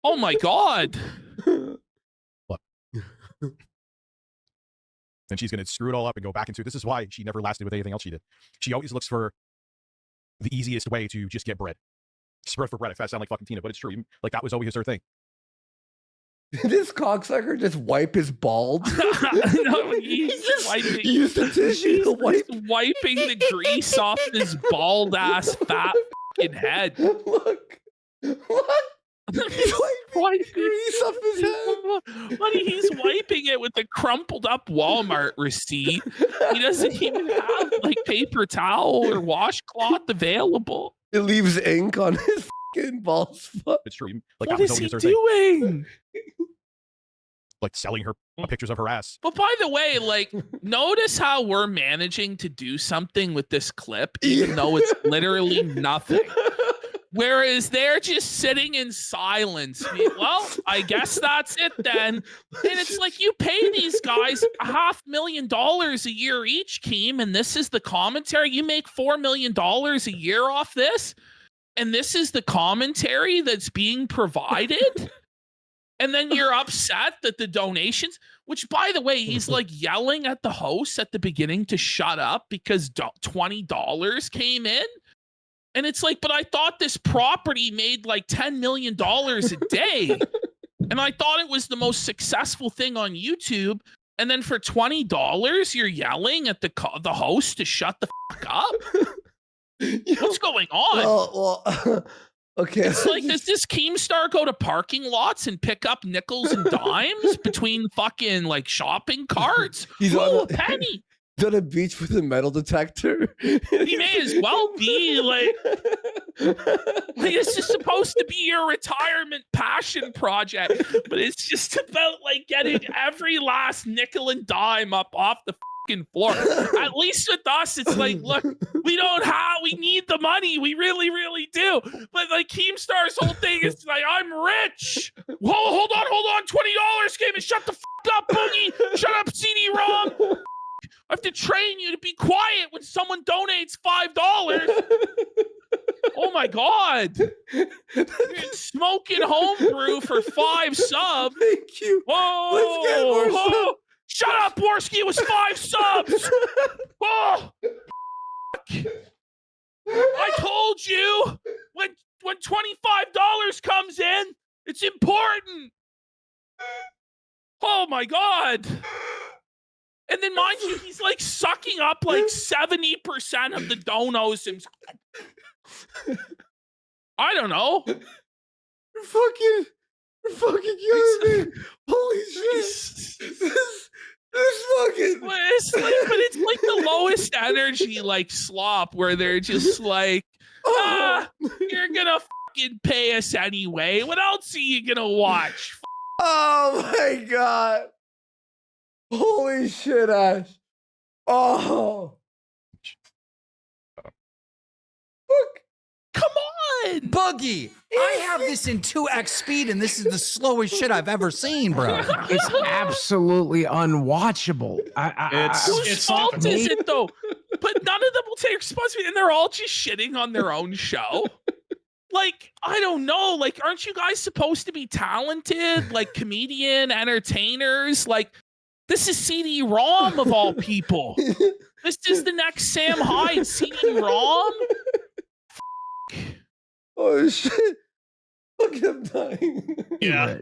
oh my god. Then she's going to screw it all up and go back into. This is why she never lasted with anything else she did. She always looks for the easiest way to just get bread. Spread for bread. If I sound like fucking Tina, but it's true. Like that was always her thing. Did this cocksucker just wipe his bald? No, he's just wiping. Use the tissue to wipe. Wiping the grease off his bald ass fat fucking head. Look. He's wiping grease off his head. Buddy, he's wiping it with a crumpled up Walmart receipt. He doesn't even have like paper towel or washcloth available. It leaves ink on his fucking bald spot. It's true. Like, What that was is he always her thing. doing? Like selling her pictures of her ass. But by the way, like, notice how we're managing to do something with this clip, even though it's literally nothing. Whereas they're just sitting in silence. Well, I guess that's it then. And it's like you pay these guys $500,000 a year each, Keem, and this is the commentary. You make $4 million a year off this, and this is the commentary that's being provided. And then you're upset that the donations, which by the way, he's like yelling at the host at the beginning to shut up because $20 came in. And it's like, but I thought this property made like $10 million a day. And I thought it was the most successful thing on YouTube. And then for $20, you're yelling at the host to shut the fuck up? What's going on? Well, okay. It's like, does this Keemstar go to parking lots and pick up nickels and dimes between fucking like shopping carts? He's Ooh, on a penny. On a beach with a metal detector. He may as well be like this is supposed to be your retirement passion project, but it's just about like getting every last nickel and dime up off the fucking floor. At least with us, it's like, look, we need the money. We really, really do. But like Keemstar's whole thing is like, I'm rich. Whoa, hold on. $20 came and shut the fuck up, Boogie. Shut up, CD-ROM. I have to train you to be quiet when someone donates $5. Oh my God. Smoking homebrew for 5 subs. Thank you. Whoa. Let's get more subs. Shut up, Worski. It was 5 subs. Oh. I told you when $25 comes in, it's important. Oh my God. And then, mind you, he's like sucking up like 70% of the donos himself. I don't know. You're fucking killing me. Holy shit. This fucking. But it's like the lowest energy like slop where they're just like, you're gonna fucking pay us anyway. What else are you gonna watch? Oh my God. Holy shit, Ash. Oh. Look. Come on. Boogie. I have this in 2x speed, and this is the slowest shit I've ever seen, bro. It's absolutely unwatchable. Whose fault is it, though? But none of them will take responsibility, and they're all just shitting on their own show. Like, I don't know. Like, aren't you guys supposed to be talented? Like, comedian, entertainers? Like, this is CD-ROM of all people. This is the next Sam Hyde. CD-ROM? Oh, shit. Look at him dying. Yeah.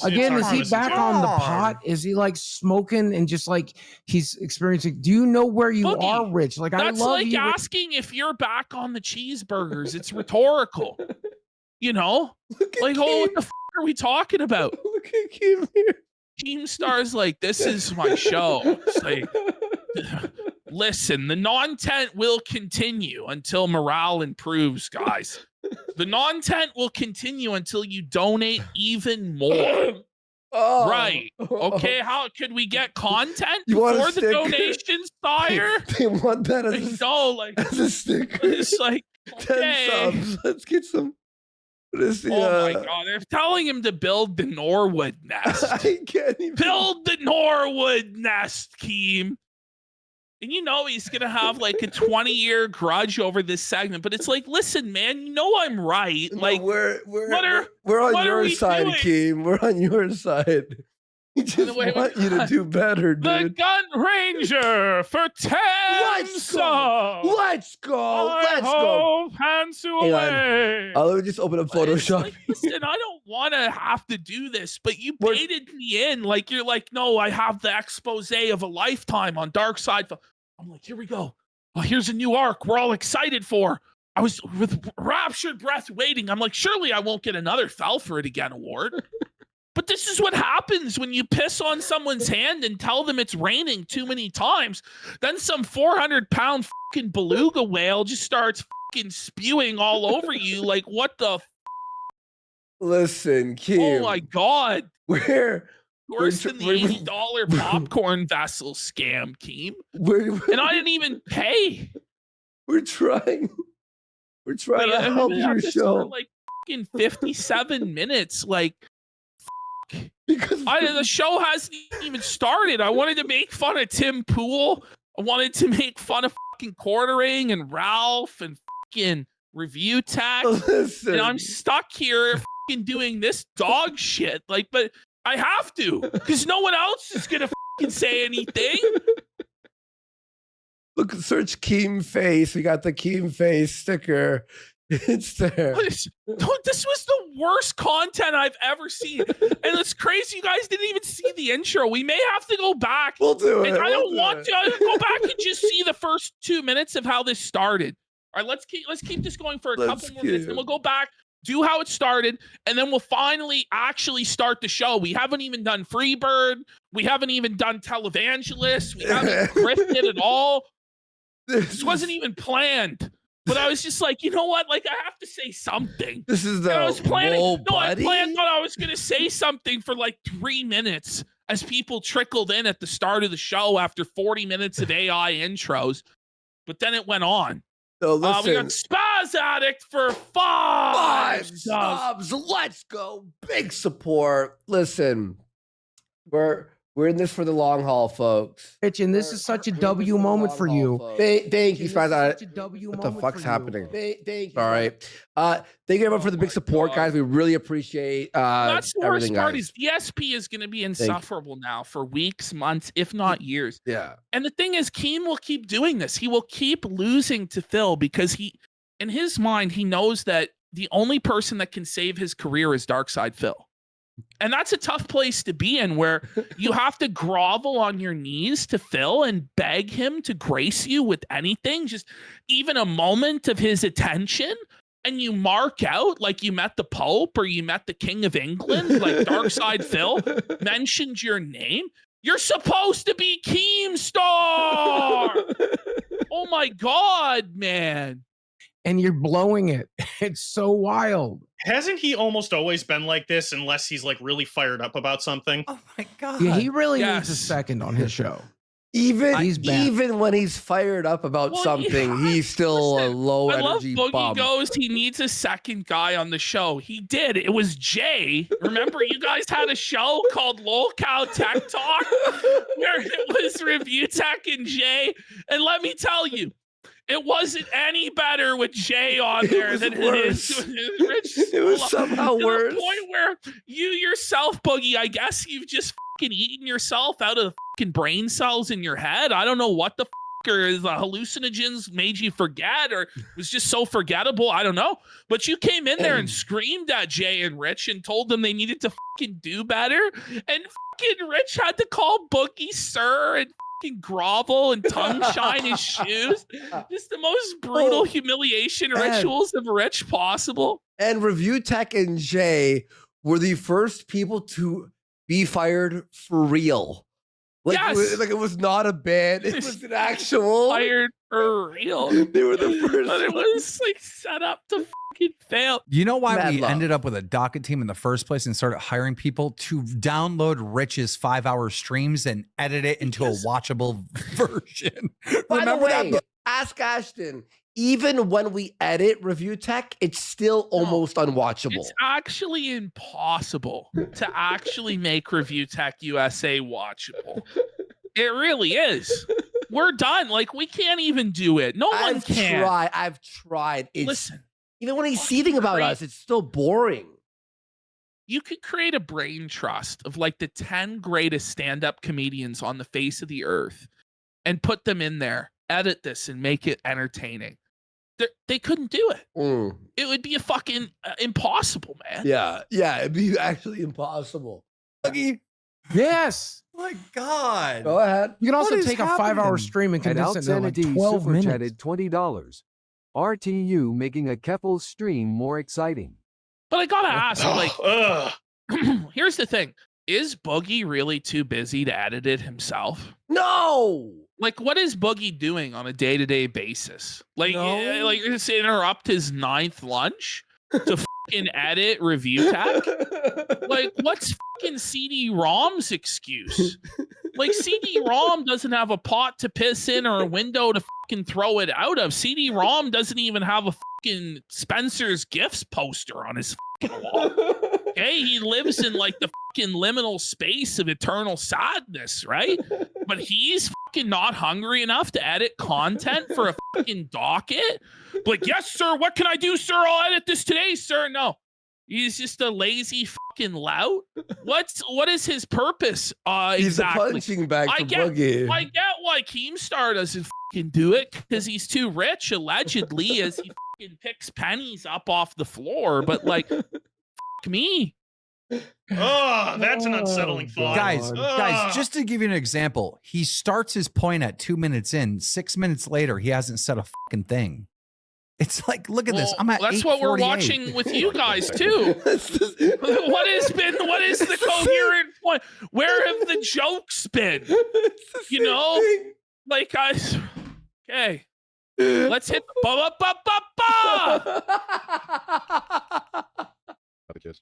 Again, is he back on the pot? Is he like smoking and just like he's experiencing? Do you know where you Boogie, are, Rich? Like, I that's love like you. asking if you're back on the cheeseburgers. It's rhetorical. You know? Like, oh, what the f are we talking about? Look at Keem here. Keemstar's like, this is my show. It's like, listen, the non-tent will continue until morale improves, guys. The non-tent will continue until you donate even more. Oh. Right. Okay, how could we get content You want a before the sticker? donations, sire? They want that as No, like, a sticker. it's like, 10 okay. subs. Let's get some. What is the, Oh my God! They're telling him to build the Norwood nest. I can't even. Build the Norwood nest, Keem. And you know he's gonna have like a 20-year grudge over this segment, but it's like, listen, man, you know I'm right. No, Like, we're what on are your we side, doing? Keem. We're on your side. We just Wait, want you to do better, the dude. Gun Ranger for 10 Let's go. subs. Let's go. I Let's go. hope Hansu Hang on. away. Let me just open up But it's Photoshop. like, listen, I don't want to have to do this, but you We're- baited me in. Like, you're like, no, I have the expose of a lifetime on Dark Side. I'm like, here we go. Oh, here's a new arc we're all excited for. I was with raptured breath waiting. I'm like, surely I won't get another Fell for It Again award. But this is what happens when you piss on someone's hand and tell them it's raining too many times. Then some 400-pound fucking beluga whale just starts fucking spewing all over you. Like, what the? Listen, Keem. Oh my God. We're Worse than the $80 popcorn vessel scam, Keem. And I didn't even pay. We're trying. We're trying Like, to I've help been at your this show. for like fucking 57 minutes. Like, Because the show hasn't even started. I wanted to make fun of Tim Pool. I wanted to make fun of fucking Quartering and Ralph and fucking Review Tech. listen. And I'm stuck here fucking doing this dog shit. Like, but I have to because no one else is going to fucking say anything. Look, search Keem face. We got the Keem face sticker. It's there. This was the worst content I've ever seen. And it's crazy you guys didn't even see the intro. We may have to go back. We'll do it. And I We'll don't do want it. to. I go back and just see the first 2 minutes of how this started. All right, let's keep this going for a couple more minutes, and we'll go back, do how it started, and then we'll finally actually start the show. We haven't even done Freebird. We haven't even done Televangelist. We haven't grifted at all. This wasn't even planned. But I was just like, you know what? Like, I have to say something. This is the. And I was planning. Whoa, No, I buddy. planned on I was going to say something for like 3 minutes as people trickled in at the start of the show after 40 minutes of AI intros. But then it went on. So We got listen. Spaz Addict for 5 subs. subs. Let's go. Big support. Listen, we're in this for the long haul, folks. Rich, and this is such a W moment for you. Thank you, Spaz Addict. Such a W What the moment fuck's for you. happening? Thank you. All right. Thank you everyone for the big support, guys. We really appreciate That's the worst everything, part guys. is DSP is going to be insufferable now for weeks, months, if not years. Yeah. And the thing is, Keem will keep doing this. He will keep losing to Phil because in his mind, he knows that the only person that can save his career is Darkside Phil. And that's a tough place to be in where you have to grovel on your knees to Phil and beg him to grace you with anything, just even a moment of his attention. And you mark out like you met the Pope or you met the King of England, like Darkside Phil mentioned your name. You're supposed to be Keemstar. Oh my God, man. And you're blowing it. It's so wild. Hasn't he almost always been like this unless he's like really fired up about something? Oh my God. Yeah, he really Yes. needs a second on his show. Even bad. when he's fired up about Well, something, yeah, he's still listen, a low I love energy Boogie bum. goes, he needs a second guy on the show. He did. It was Jay. Remember, you guys had a show called Lolcow Tech Talk where it was Review Tech and Jay. And let me tell you, it wasn't any better with Jay on there was than it is worse. with Rich. It was Solo. somehow To worse. the point where you yourself, Boogie, I guess you've just fucking eaten yourself out of the fucking brain cells in your head. I don't know what the or is the hallucinogens made you forget or was just so forgettable. I don't know. But you came in there and screamed at Jay and Rich and told them they needed to fucking do better. And fucking Rich had to call Boogie sir and fucking grovel and tongue shine his shoes. Just the most brutal humiliation rituals of Rich possible. And Review Tech and Jay were the first people to be fired for real. Like, Yes. it was not a bit. It was an actual. Fired for real. They were the first. But it was like set up to fucking fail. You know why Mad we love. ended up with a docket team in the first place and started hiring people to download Rich's 5-hour streams and edit it into a watchable version? By Remember the way, that? ask Ashton. even when we edit review tech, it's still almost unwatchable. It's actually impossible to actually make Review Tech USA watchable. It really is. We're done. Like, we can't even do it. No one can. I've tried. It's, Listen, even when he's seething about us, it's still boring. you could create a brain trust of like the 10 greatest stand-up comedians on the face of the earth and put them in there, edit this and make it entertaining. They couldn't do it. It would be a fucking impossible, man. Yeah, it'd be actually impossible. Boogie. Yes. My God. Go ahead. You can also What is take a 5-hour happening? stream and And condense it into like Outsanity 12 super minutes. chatted $20. RTU making a Keppel stream more exciting. But I gotta ask, like, Ugh. here's the thing. Is Boogie really too busy to edit it himself? No. Like, what is Boogie doing on a day-to-day basis? Like, No. like just interrupt his 9th lunch to fucking edit review tech? Like, what's fucking CD-ROM's excuse? Like, CD-ROM doesn't have a pot to piss in or a window to fucking throw it out of. CD-ROM doesn't even have a fucking Spencer's Gifts poster on his fucking wall. Okay, he lives in like the fucking liminal space of eternal sadness, right? But he's fucking not hungry enough to edit content for a fucking docket. Like, yes, sir. What can I do, sir? I'll edit this today, sir. No, he's just a lazy fucking lout. What is his purpose? He's Exactly. a punching bag for I get Boogie. why Keemstar doesn't fucking do it because he's too rich, allegedly, as he fucking picks pennies up off the floor. But like, fuck me. Oh, that's an unsettling thought. Guys, Ugh. just to give you an example, he starts his point at 2 minutes in. 6 minutes later, he hasn't said a fucking thing. It's like, look at this. I'm at That's what we're 8:48. watching with you guys too. What is the coherent point? Where have the jokes been? You know, like guys. Okay, let's hit ba ba ba ba ba. Other kids.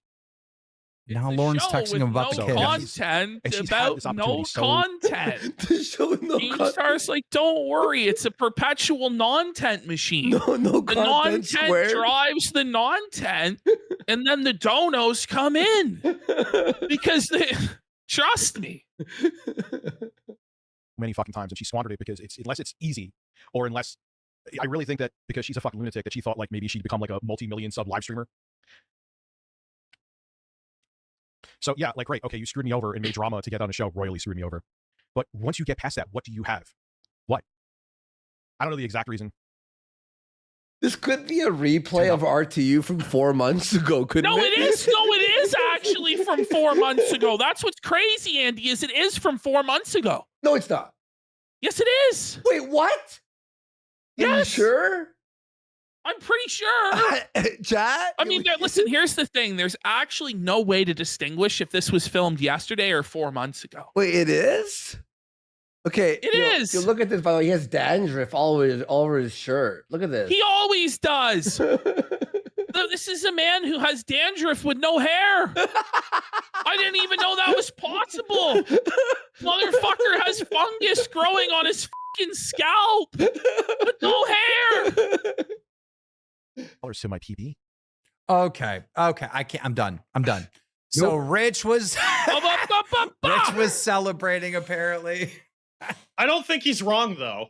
Now The Lauren's show texting with him about no the kids. content And she's had about this no opportunity so- content. The show with no Keemstar's like, don't worry, it's a perpetual non-tent machine. no The content non-tent squared. drives the non-tent, and then the donos come in because they trust me. Many fucking times, and she squandered it because unless it's easy, or unless I really think that because she's a fucking lunatic that she thought like maybe she'd become like a multi-million sub live streamer. So yeah, like, great, okay, you screwed me over and made drama to get on a show, royally screwed me over. But once you get past that, what do you have? What? I don't know the exact reason. This could be a replay of RTU from 4 months ago, couldn't No, it? it is. No, it is actually from 4 months ago. That's what's crazy, Andy, is it is from 4 months ago. No, it's not. Yes, it is. Wait, what? Are you Yes. sure? I'm pretty sure. Chat? I mean, listen, here's the thing. There's actually no way to distinguish if this was filmed yesterday or 4 months ago. Wait, it is? Okay. It is. You look at this, by the way, he has dandruff all over his shirt. Look at this. He always does. This is a man who has dandruff with no hair. I didn't even know that was possible. Motherfucker has fungus growing on his fucking scalp with no hair. Colors to my PB. Okay. I can't. I'm done. So Rich was Rich was celebrating apparently. I don't think he's wrong though.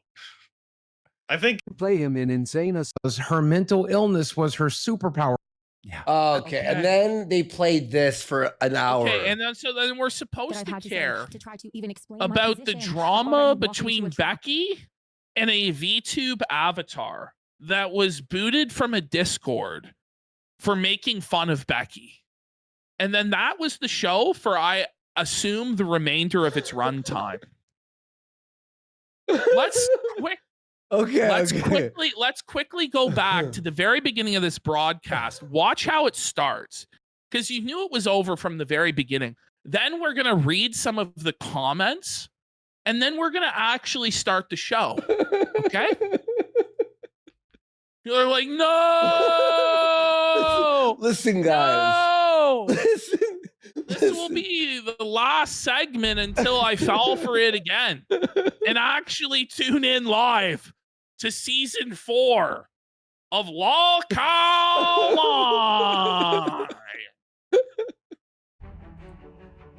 I think Play him in Insane Asylum. Her mental illness was her superpower. Yeah. Okay, and then they played this for an hour. Okay, and then we're supposed I've to had to say care to try to even explain my about the position. drama Already walking between to a trap. Becky and a VTube avatar that was booted from a Discord for making fun of Becky. And then that was the show for, I assume, the remainder of its runtime. Let's quickly go back to the very beginning of this broadcast. Watch how it starts, because you knew it was over from the very beginning. Then we're gonna read some of the comments, and then we're gonna actually start the show. Okay? You're like, no, Listen, guys. no. Listen. This will be the last segment until I fall for it again. And actually tune in live to season 4 of Lolcow Live.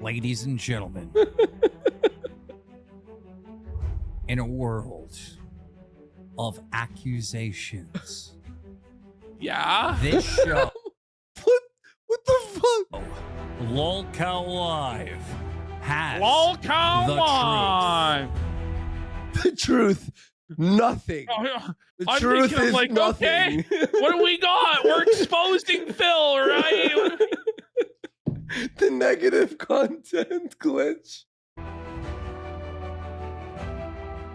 Ladies and gentlemen, in a world of accusations, Yeah. this show, What the fuck? Lolcow Live, has Lolcow the Live. The truth, nothing. Oh, yeah. The I'm truth thinking, I'm is like, nothing. okay, what do we got? We're exposing Phil, right? The negative content glitch.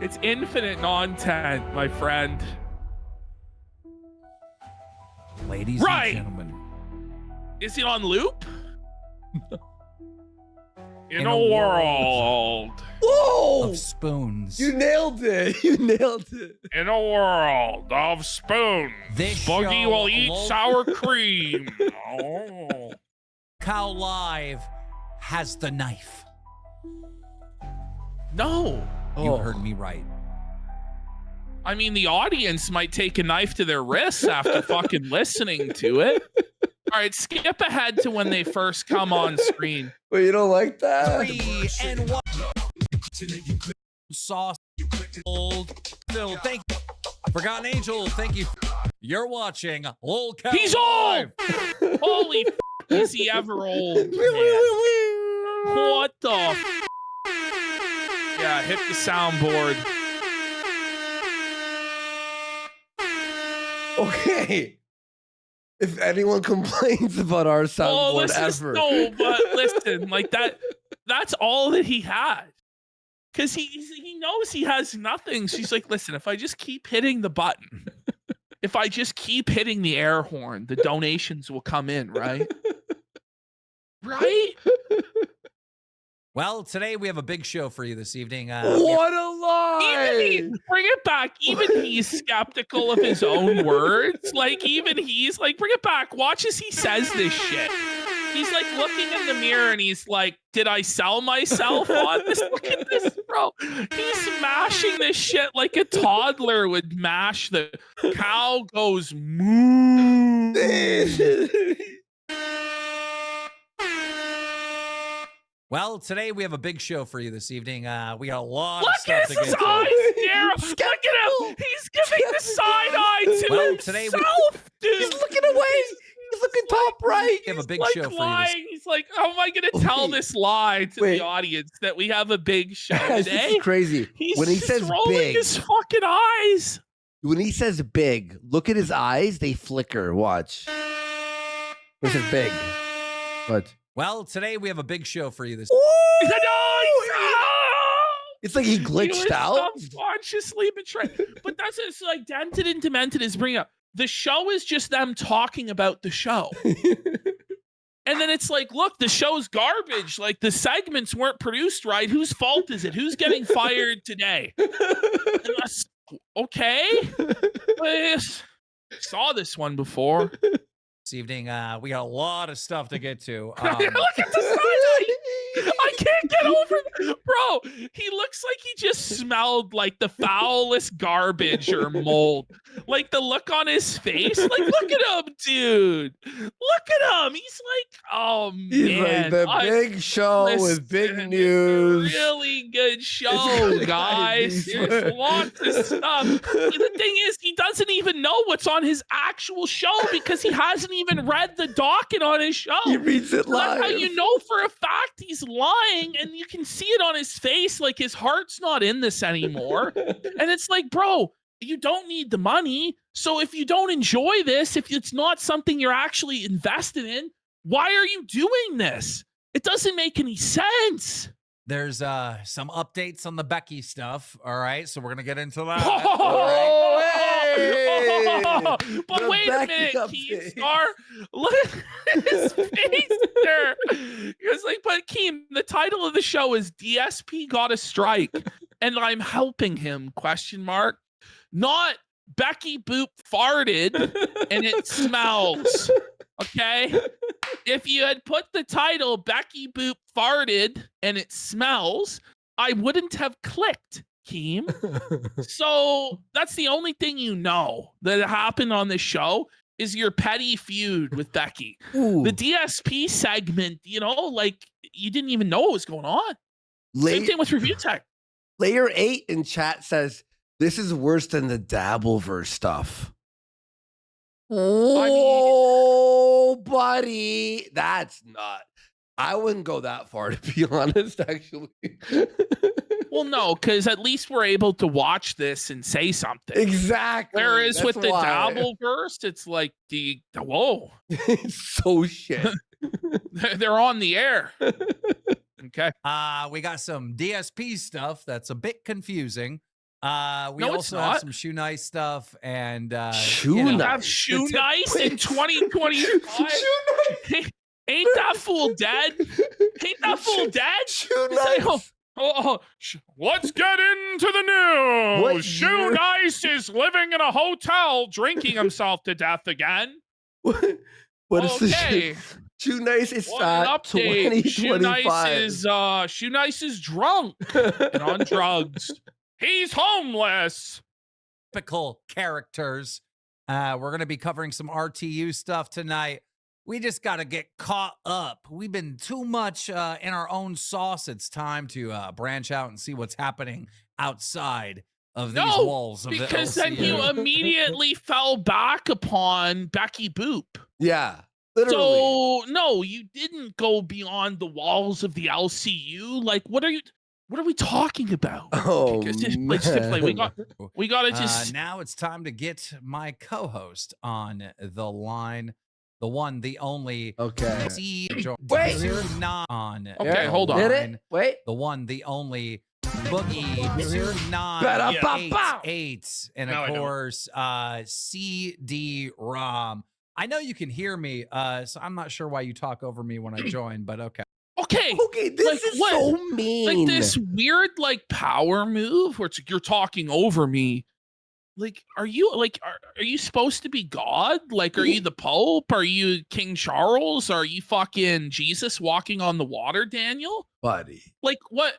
It's infinite non-tent, my friend. ladies Right. and gentlemen, Is it on loop? In In a a world. Whoa! of spoons. You nailed it. You nailed it. In a world of spoons. This Boogie show, will eat Lol- sour cream. Oh. Cow Live has the knife. No. You Oh. heard me right. I mean, the audience might take a knife to their wrists after fucking listening to it. All right, skip ahead to when they first come on screen. Wait, you don't like that? 3 and 1. Sauce. Old Phil, thank you. Forgotten Angel, thank you. You're watching Lolcow He's Live. old! Holy f***, is he ever old? man. What the f***? Yeah, hit the soundboard. Okay. If anyone complains about our Oh, soundboard listen, ever. no, but listen, like that's all that he had. Because he knows he has nothing. She's like, listen, if I just keep hitting the button, if I just keep hitting the air horn, the donations will come in, right? Right? Well, today we have a big show for you this evening. What a lie! Even bring it back. Even he's skeptical of his own words. Like, even he's like, bring it back. Watch as he says this shit. He's like looking in the mirror and he's like, did I sell myself on this? Look at this, bro. He's mashing this shit like a toddler would mash the cow goes moo. Well, today we have a big show for you this evening. We got a lot of Look stuff at to his get to. eyes, Sarah. Look at him. He's giving the side eye to Well, today himself, dude. He's looking away. He's looking top right. We have a big like show for you this lying. He's like, how am I going to tell Wait. this lie to Wait. the audience that we have a big show Guys, this today? is crazy. He's When he just says rolling big, his fucking eyes. when he says big, look at his eyes. They flicker. Watch. This is big. What? Well, today we have a big show for you this. He's like, It's like he glitched out. Subconsciously betrayed. But that's it's like Dented and Demented is bringing up. The show is just them talking about the show. And then it's like, look, the show's garbage. Like the segments weren't produced right. Whose fault is it? Who's getting fired today? And that's, okay. Saw this one before. This evening, we got a lot of stuff to get to. Look at the side eye. I can't get over bro. He looks like he just smelled like the foulest garbage or mold. Like the look on his face. Like, look at him, dude. Look at him. He's like, oh He's man. like the big show with big news. Really good show, guys. There's lots of stuff. The thing is, he doesn't even know what's on his actual show because he hasn't even read the docket on his show. He reads it live. That's how you know for a fact he's lying, and you can see it on his face, like his heart's not in this anymore. And it's like, bro, you don't need the money. So if you don't enjoy this, if it's not something you're actually invested in, why are you doing this? It doesn't make any sense. There's some updates on the Becky stuff. All right, so we're gonna get into that. Oh, hey! But The wait a Becky minute, update. Keemstar. Look at his face there. It's like, but Keem, the title of the show is DSP Got a Strike, and I'm helping him, question mark. Not Becky Boop farted and it smells. Okay? If you had put the title Becky Boop farted and it smells, I wouldn't have clicked Keem. So that's the only thing you know that happened on this show is your petty feud with Becky. Ooh. The DSP segment, you know, like you didn't even know what was going on. Same thing with Review Tech. Layer 8 in chat says, this is worse than the Dabbleverse stuff. Oh, buddy. That's not. I wouldn't go that far, to be honest, actually. Well, no, because at least we're able to watch this and say something. Exactly. Whereas That's with the why. Dabbleverse, it's like whoa. It's so shit. They're on the air. Okay. We got some DSP stuff that's a bit confusing. We No, it's also have not. some Shoe Nice stuff and Shoe you know, Nice? Have Shoe the tip- Nice in 2025. Ain't that fool dead? Ain't that fool dead? Shoe Say, Nice. let's get into the news. What Shoe year? Nice is living in a hotel, drinking himself to death again. What is the Okay. Shoe Nice? It's What an update. Shoe 2025. Shoe Nice is drunk and on drugs. He's homeless. typical characters. We're going to be covering some RTU stuff tonight. We just got to get caught up. We've been too much in our own sauce. It's time to branch out and see what's happening outside of these walls of because the then LCU. you immediately fell back upon Becky Boop. Yeah, literally. So no, you didn't go beyond the walls of the LCU. Like, what are we talking about? Oh, Because like, we got to just now it's time to get my co-host on the line. The one, the only. Okay. Wait. Wait. Not on. Okay, hold on. Did it? Wait. The one, the only. Boogie 988, and Now I of know. course CD-ROM. I know you can hear me, so I'm not sure why you talk over me when I join, but okay. okay. Okay, this Like, is what? so mean. Like this weird like power move where it's like you're talking over me. Like, are you supposed to be God? Like, are you the Pope? Are you King Charles? Are you fucking Jesus walking on the water, Daniel? buddy. Like, what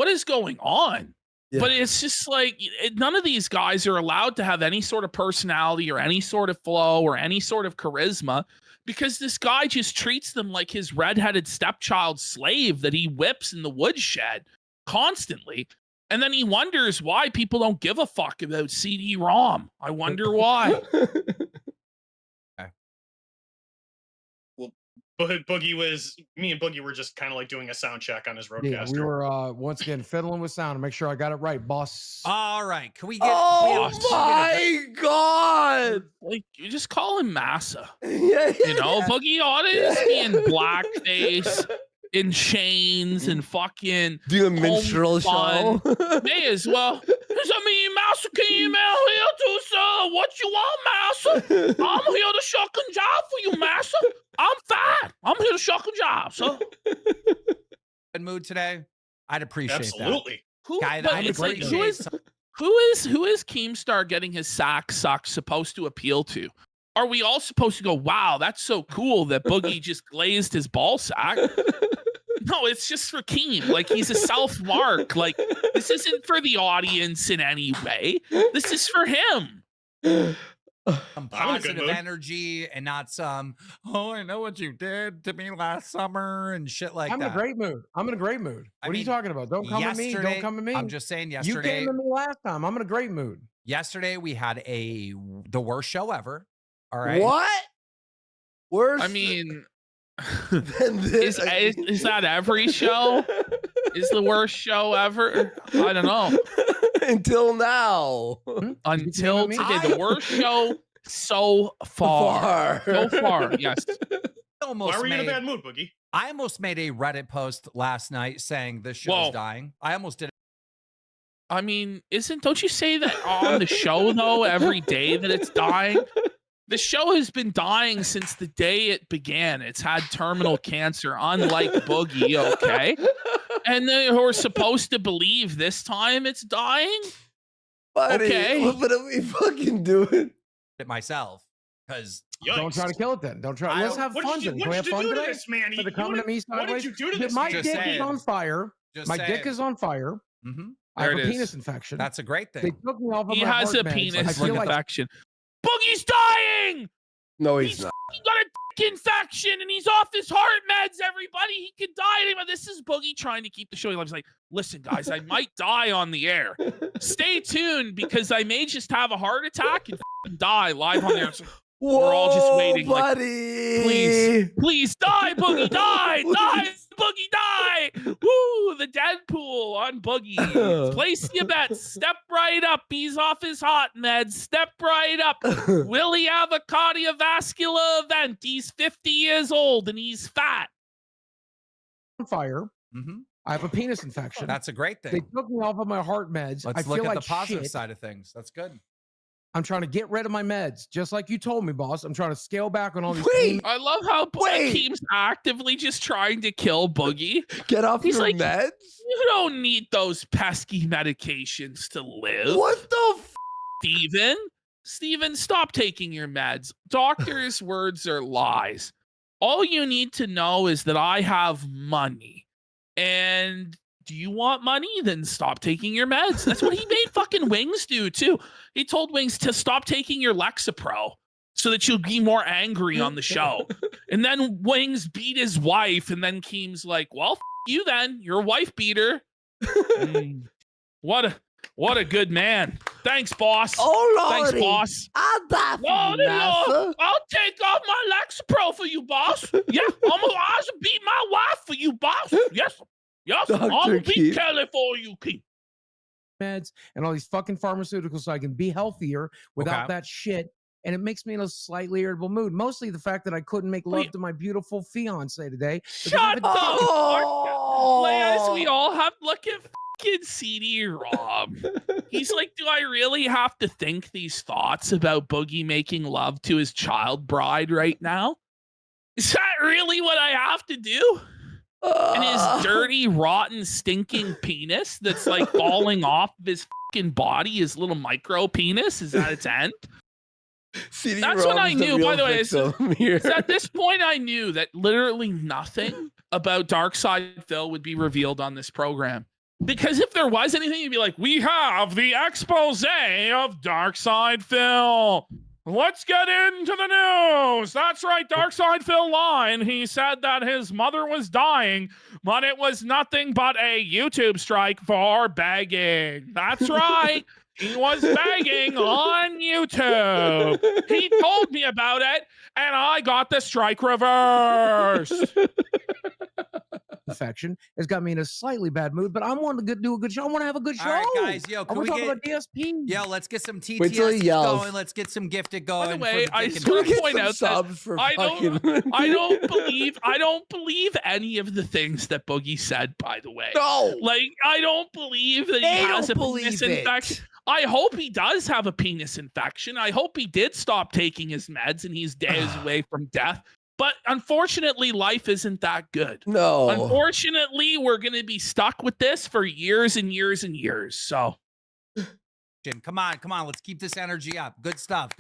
is going on? Yeah. But it's just like none of these guys are allowed to have any sort of personality or any sort of flow or any sort of charisma because this guy just treats them like his redheaded stepchild slave that he whips in the woodshed constantly. And then he wonders why people don't give a fuck about CD-ROM. I wonder why. Me and Boogie were just kind of like doing a sound check on his Yeah, roadcaster. we were once again fiddling with sound to make sure I got it right, boss. All right, can we get? Oh can we- my god! Like, you just call him Massa. Yeah, You know, Boogie ought to just be in blackface, in chains, and fucking do a minstrel fun. show. May as well. I mean, Master Keem out here to sir. What you want, Master? I'm here to shuck and jive for you, Master. I'm fine. I'm here to shuck and jive, sir. Good mood today. I'd appreciate Absolutely. Who, Guy, but I'd it's like, appreciate who is Keemstar getting his sack suck supposed to appeal to? Are we all supposed to go, wow, that's so cool that Boogie just glazed his ball sack? No, it's just for Keem. Like, he's a self-mark. Like, this isn't for the audience in any way. This is for him. some I'm in a good positive mood. energy and not some, oh, I know what you did to me last summer and shit like I'm in that. a great mood. I'm in a great mood. I What are you mean, talking about? Don't come at me. Don't yesterday- come at me. I'm just saying you yesterday. came at me last time. I'm in a great mood. Yesterday we had the worst show ever. All right. What? Worse? I mean, than this? is that every show? Is the worst show ever? I don't know. Until now. Until me? today, the worst show so far. So far, yes. Why were you in a bad mood, Boogie? I almost made a Reddit post last night saying this show's Whoa. dying. I almost did it. I mean, don't you say that on the show though every day that it's dying? The show has been dying since the day it began. It's had terminal cancer, unlike Boogie, okay? And then we're supposed to believe this time it's dying? Buddy, Okay. what are we fucking doing? myself because Don't try to kill it then. Don't try. Let's have What fun. did you, then. what Can we did have you fun do to today? this man? For the coming at me What did sideways. you do to this My man? dick Just is saying. on fire. My dick is on fire. Mhm. I have There a it is. penis infection. That's a great They thing. took me off of He my has heart a meds. I penis feel like infection. Boogie's dying. No, He's he's not. He got a dick infection and he's off his heart meds, everybody. He could die at him. This is Boogie trying to keep the show alive. He's like, listen, guys, I might die on the air. Stay tuned because I may just have a heart attack and die live on the air. So we're all just waiting, like, buddy. please die, Boogie, die, die, Boogie, die. Woo, the Deadpool on Boogie. Place your bets. Step right up. He's off his hot meds. Step right up. Will he have a cardiovascular event? He's 50 years old and he's fat. on fire. Mm-hmm. I have a penis infection. That's a great They thing. took me off of my heart meds. Let's I look feel at like the positive shit. side of things. That's good. I'm trying to get rid of my meds, just like you told me, boss. I'm trying to scale back on all these. Wait, I love how Wait. Keem's actively just trying to kill Boogie. get off He's your like, meds. You don't need those pesky medications to live. What the? Steven, stop taking your meds. Doctors' words are lies. All you need to know is that I have money. And do you want money? Then stop taking your meds. That's what he made fucking Wings do, too. He told Wings to stop taking your Lexapro so that you'll be more angry on the show. And then Wings beat his wife, and then Keem's like, well, you then. You're a wife beater. What a good man. Thanks, boss. Oh Lord. Thanks, boss. I'll die for No, you, no, Master. I'll take off my Lexapro for you, boss. Yeah, I'll beat my wife for you, boss. Yes, Dr. I'll be Keem. Kelly for you, Keem. meds and all these fucking pharmaceuticals so I can be healthier without Okay. that shit. And it makes me in a slightly irritable mood. Mostly the fact that I couldn't make love Wait. to my beautiful fiance today. because Shut of a dick. up. Oh. Lance, we all have look at fucking CD-ROM. He's like, do I really have to think these thoughts about Boogie making love to his child bride right now? Is that really what I have to do? And his dirty, rotten, stinking penis that's like falling off of his fucking body, his little micro penis, is at its end. That's when I knew, by the way, it's at this point I knew that literally nothing about Darkside Phil would be revealed on this program. Because if there was anything, you'd be like, we have the expose of Darkside Phil. Let's get into the news. That's right, Darkside Phil lied. He said that his mother was dying, but it was nothing but a YouTube strike for begging. That's right. He was begging on YouTube. He told me about it, and I got the strike reversed. Infection has got me in a slightly bad mood, but I want to do a good show. I want to have a good show. All right, guys. Yo, I can want we to talk get? about DSP. Yo, let's get some Wait till he TTS yells. going. Let's get some gifted By going. the way, I for just the want dick to point out that subs for I fucking. don't believe any of the things that Boogie said, by the way. No. Like, I don't believe that he They has a don't penis believe it. infection. I hope he does have a penis infection. I hope he did stop taking his meds and he's days away from death. But unfortunately, life isn't that good. No. Unfortunately, we're going to be stuck with this for years and years and years. So, Come on. Let's keep this energy up. Good stuff.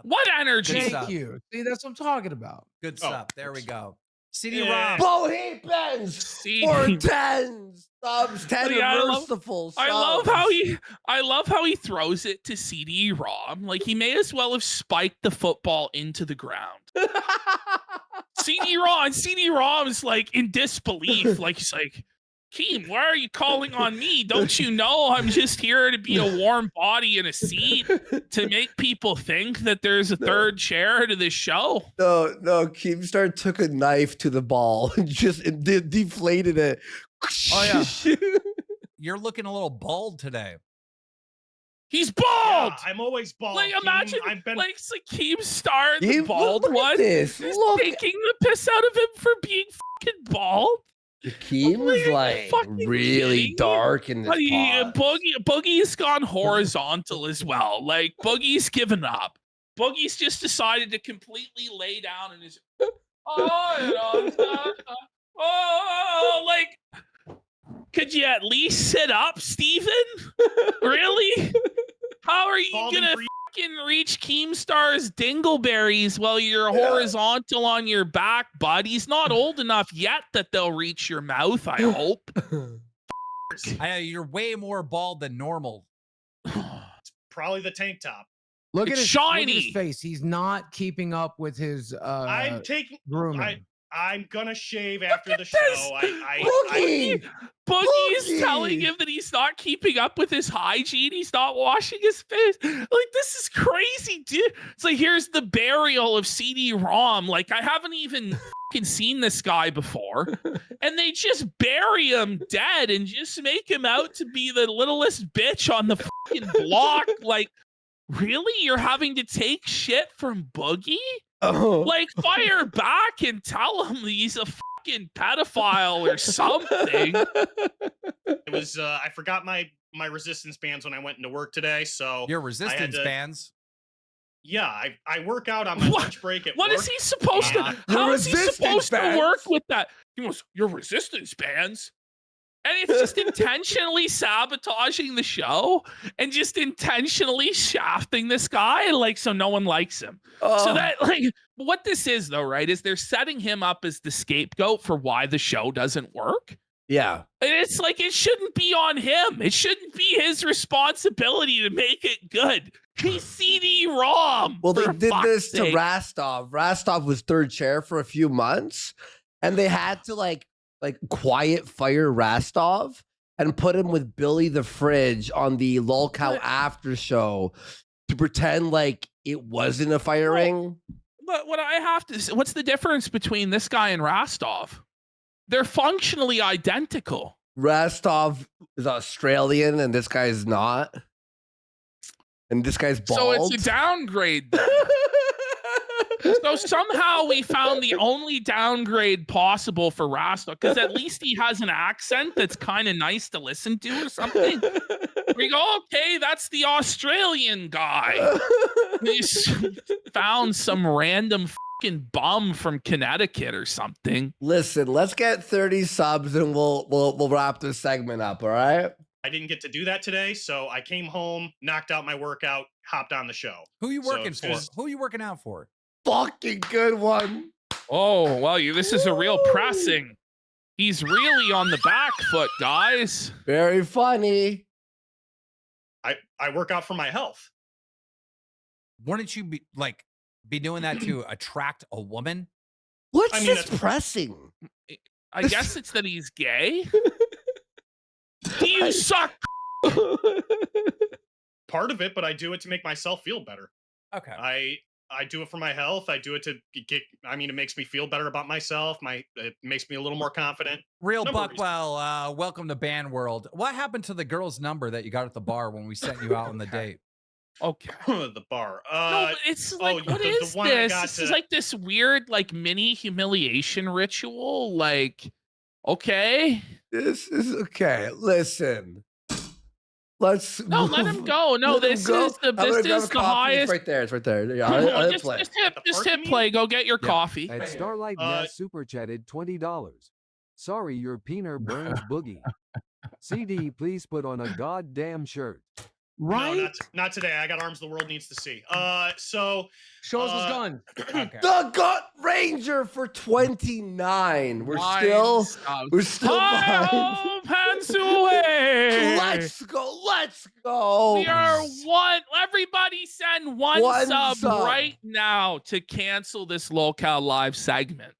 what energy? Good Thank stuff. you. See, that's what I'm talking about. Good Oh, stuff. There we oops. go. Yeah. CD-ROM. Bohemians See, for 10 subs, 10 Yeah, merciful subs. I love how he throws it to CD-ROM. Like, he may as well have spiked the football into the ground. CD-ROM is like in disbelief. Like, he's like, Keem, why are you calling on me? Don't you know I'm just here to be a warm body in a seat to make people think that there's a third chair to this show? No, Keemstar took a knife to the ball and just deflated it. Oh, yeah. You're looking a little bald today. He's bald. Yeah, I'm always bald. Like, Keem. imagine, I've been like, Keemstar, the Keem, bald look at one, this. just Look. taking the piss out of him for being fucking bald. Keem was Are you like fucking really kidding me? dark in this Like, pod. Boogie's gone horizontal as well. Like, Boogie's given up. Boogie's just decided to completely lay down in his. Like, could you at least sit up, Steven? Really? How are you Balding gonna for- fucking reach Keemstar's dingleberries while you're horizontal on your back, bud? He's not old enough yet that they'll reach your mouth, I hope. You're way more bald than normal. Probably the tank top. Look It's at his shiny. face. He's not keeping up with his I'm taking. grooming. I'm gonna shave after the show. Boogie's telling him that he's not keeping up with his hygiene. He's not washing his face. Like, this is crazy, dude. It's like, here's the burial of CD-ROM. Like, I haven't even fucking seen this guy before. And they just bury him dead and just make him out to be the littlest bitch on the fucking block. Like, really? You're having to take shit from Boogie? Oh. Like, fire back and tell him he's a fucking pedophile or something. It was I forgot my resistance bands when I went into work today, so Your resistance bands? Yeah, I work out on my lunch break at What work. is he supposed to? How is he supposed to work with that? He goes, your resistance bands. And it's just intentionally sabotaging the show and just intentionally shafting this guy, like, so no one likes him. So that, like, what this is, though, right, is they're setting him up as the scapegoat for why the show doesn't work. Yeah. And it's like, it shouldn't be on him. It shouldn't be his responsibility to make it good. He's CD-ROM. Well, they did this to Rastov. Rastov was third chair for a few months, and they had to like quiet fire Rastov and put him with Billy the Fridge on the Lolcow after show to pretend like it wasn't a firing. But what I have to say, what's the difference between this guy and Rastov? They're functionally identical. Rastov is Australian and this guy's not. And this guy's bald. So it's a downgrade then. So somehow we found the only downgrade possible for Rastov, because at least he has an accent that's kind of nice to listen to or something. We go, okay, that's the Australian guy. We found some random fucking bum from Connecticut or something. Listen, let's get 30 subs and we'll wrap this segment up, all right? I didn't get to do that today, so I came home, knocked out my workout, hopped on the show. Who you working So, for? Who you working out for? Fucking good one. Oh, well, this is a real pressing. He's really on the back foot, guys. Very funny. I work out for my health. Wouldn't you be doing that to attract a woman? What's this pressing? I guess it's that he's gay. Do you suck? Part of it, but I do it to make myself feel better. Okay. I do it for my health. I do it to get. I mean, it makes me feel better about myself. It makes me a little more confident. Real Buckwell, welcome to Band World. What happened to the girl's number that you got at the bar when we sent you out on the date? Okay. The bar. No, but it's like, what is this? This is like this weird, like, mini humiliation ritual. Like, okay. This is okay. Listen. Let's let him go. No, this is the highest. It's right there. It's right there. Yeah, just hit play. Go get your coffee. At Starlight Nest super chatted $20. Sorry, your peener burns Boogie. CD, please put on a goddamn shirt. Right? No, not today. I got arms the world needs to see. So show us his gun. Okay. The Gut Ranger for 29. We're still behind. Hands away. Let's go. We are one. Everybody send one sub right now to cancel this Lolcow live segment.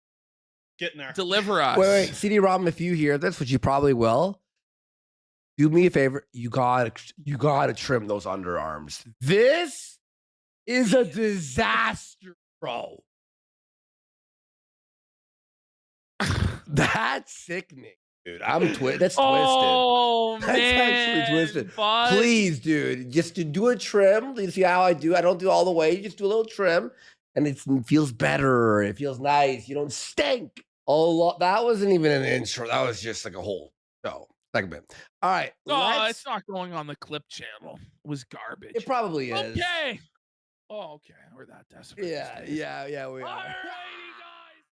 Getting there. Deliver us. Wait, CD-ROM, if you hear this, which you probably will, do me a favor. You gotta trim those underarms. This is a disaster, bro. That's sickening, dude. That's twisted. Oh, That's man, actually twisted. bud. Please, dude, just to do a trim. You see how I do? I don't do all the way. You just do a little trim, and it feels better. It feels nice. You don't stink. Oh, that wasn't even an intro. That was just like a whole show segment. All right. No, it's not going on the clip channel. It was garbage. It probably is. Okay. Oh, okay. We're that desperate. Yeah, we are. Alrighty.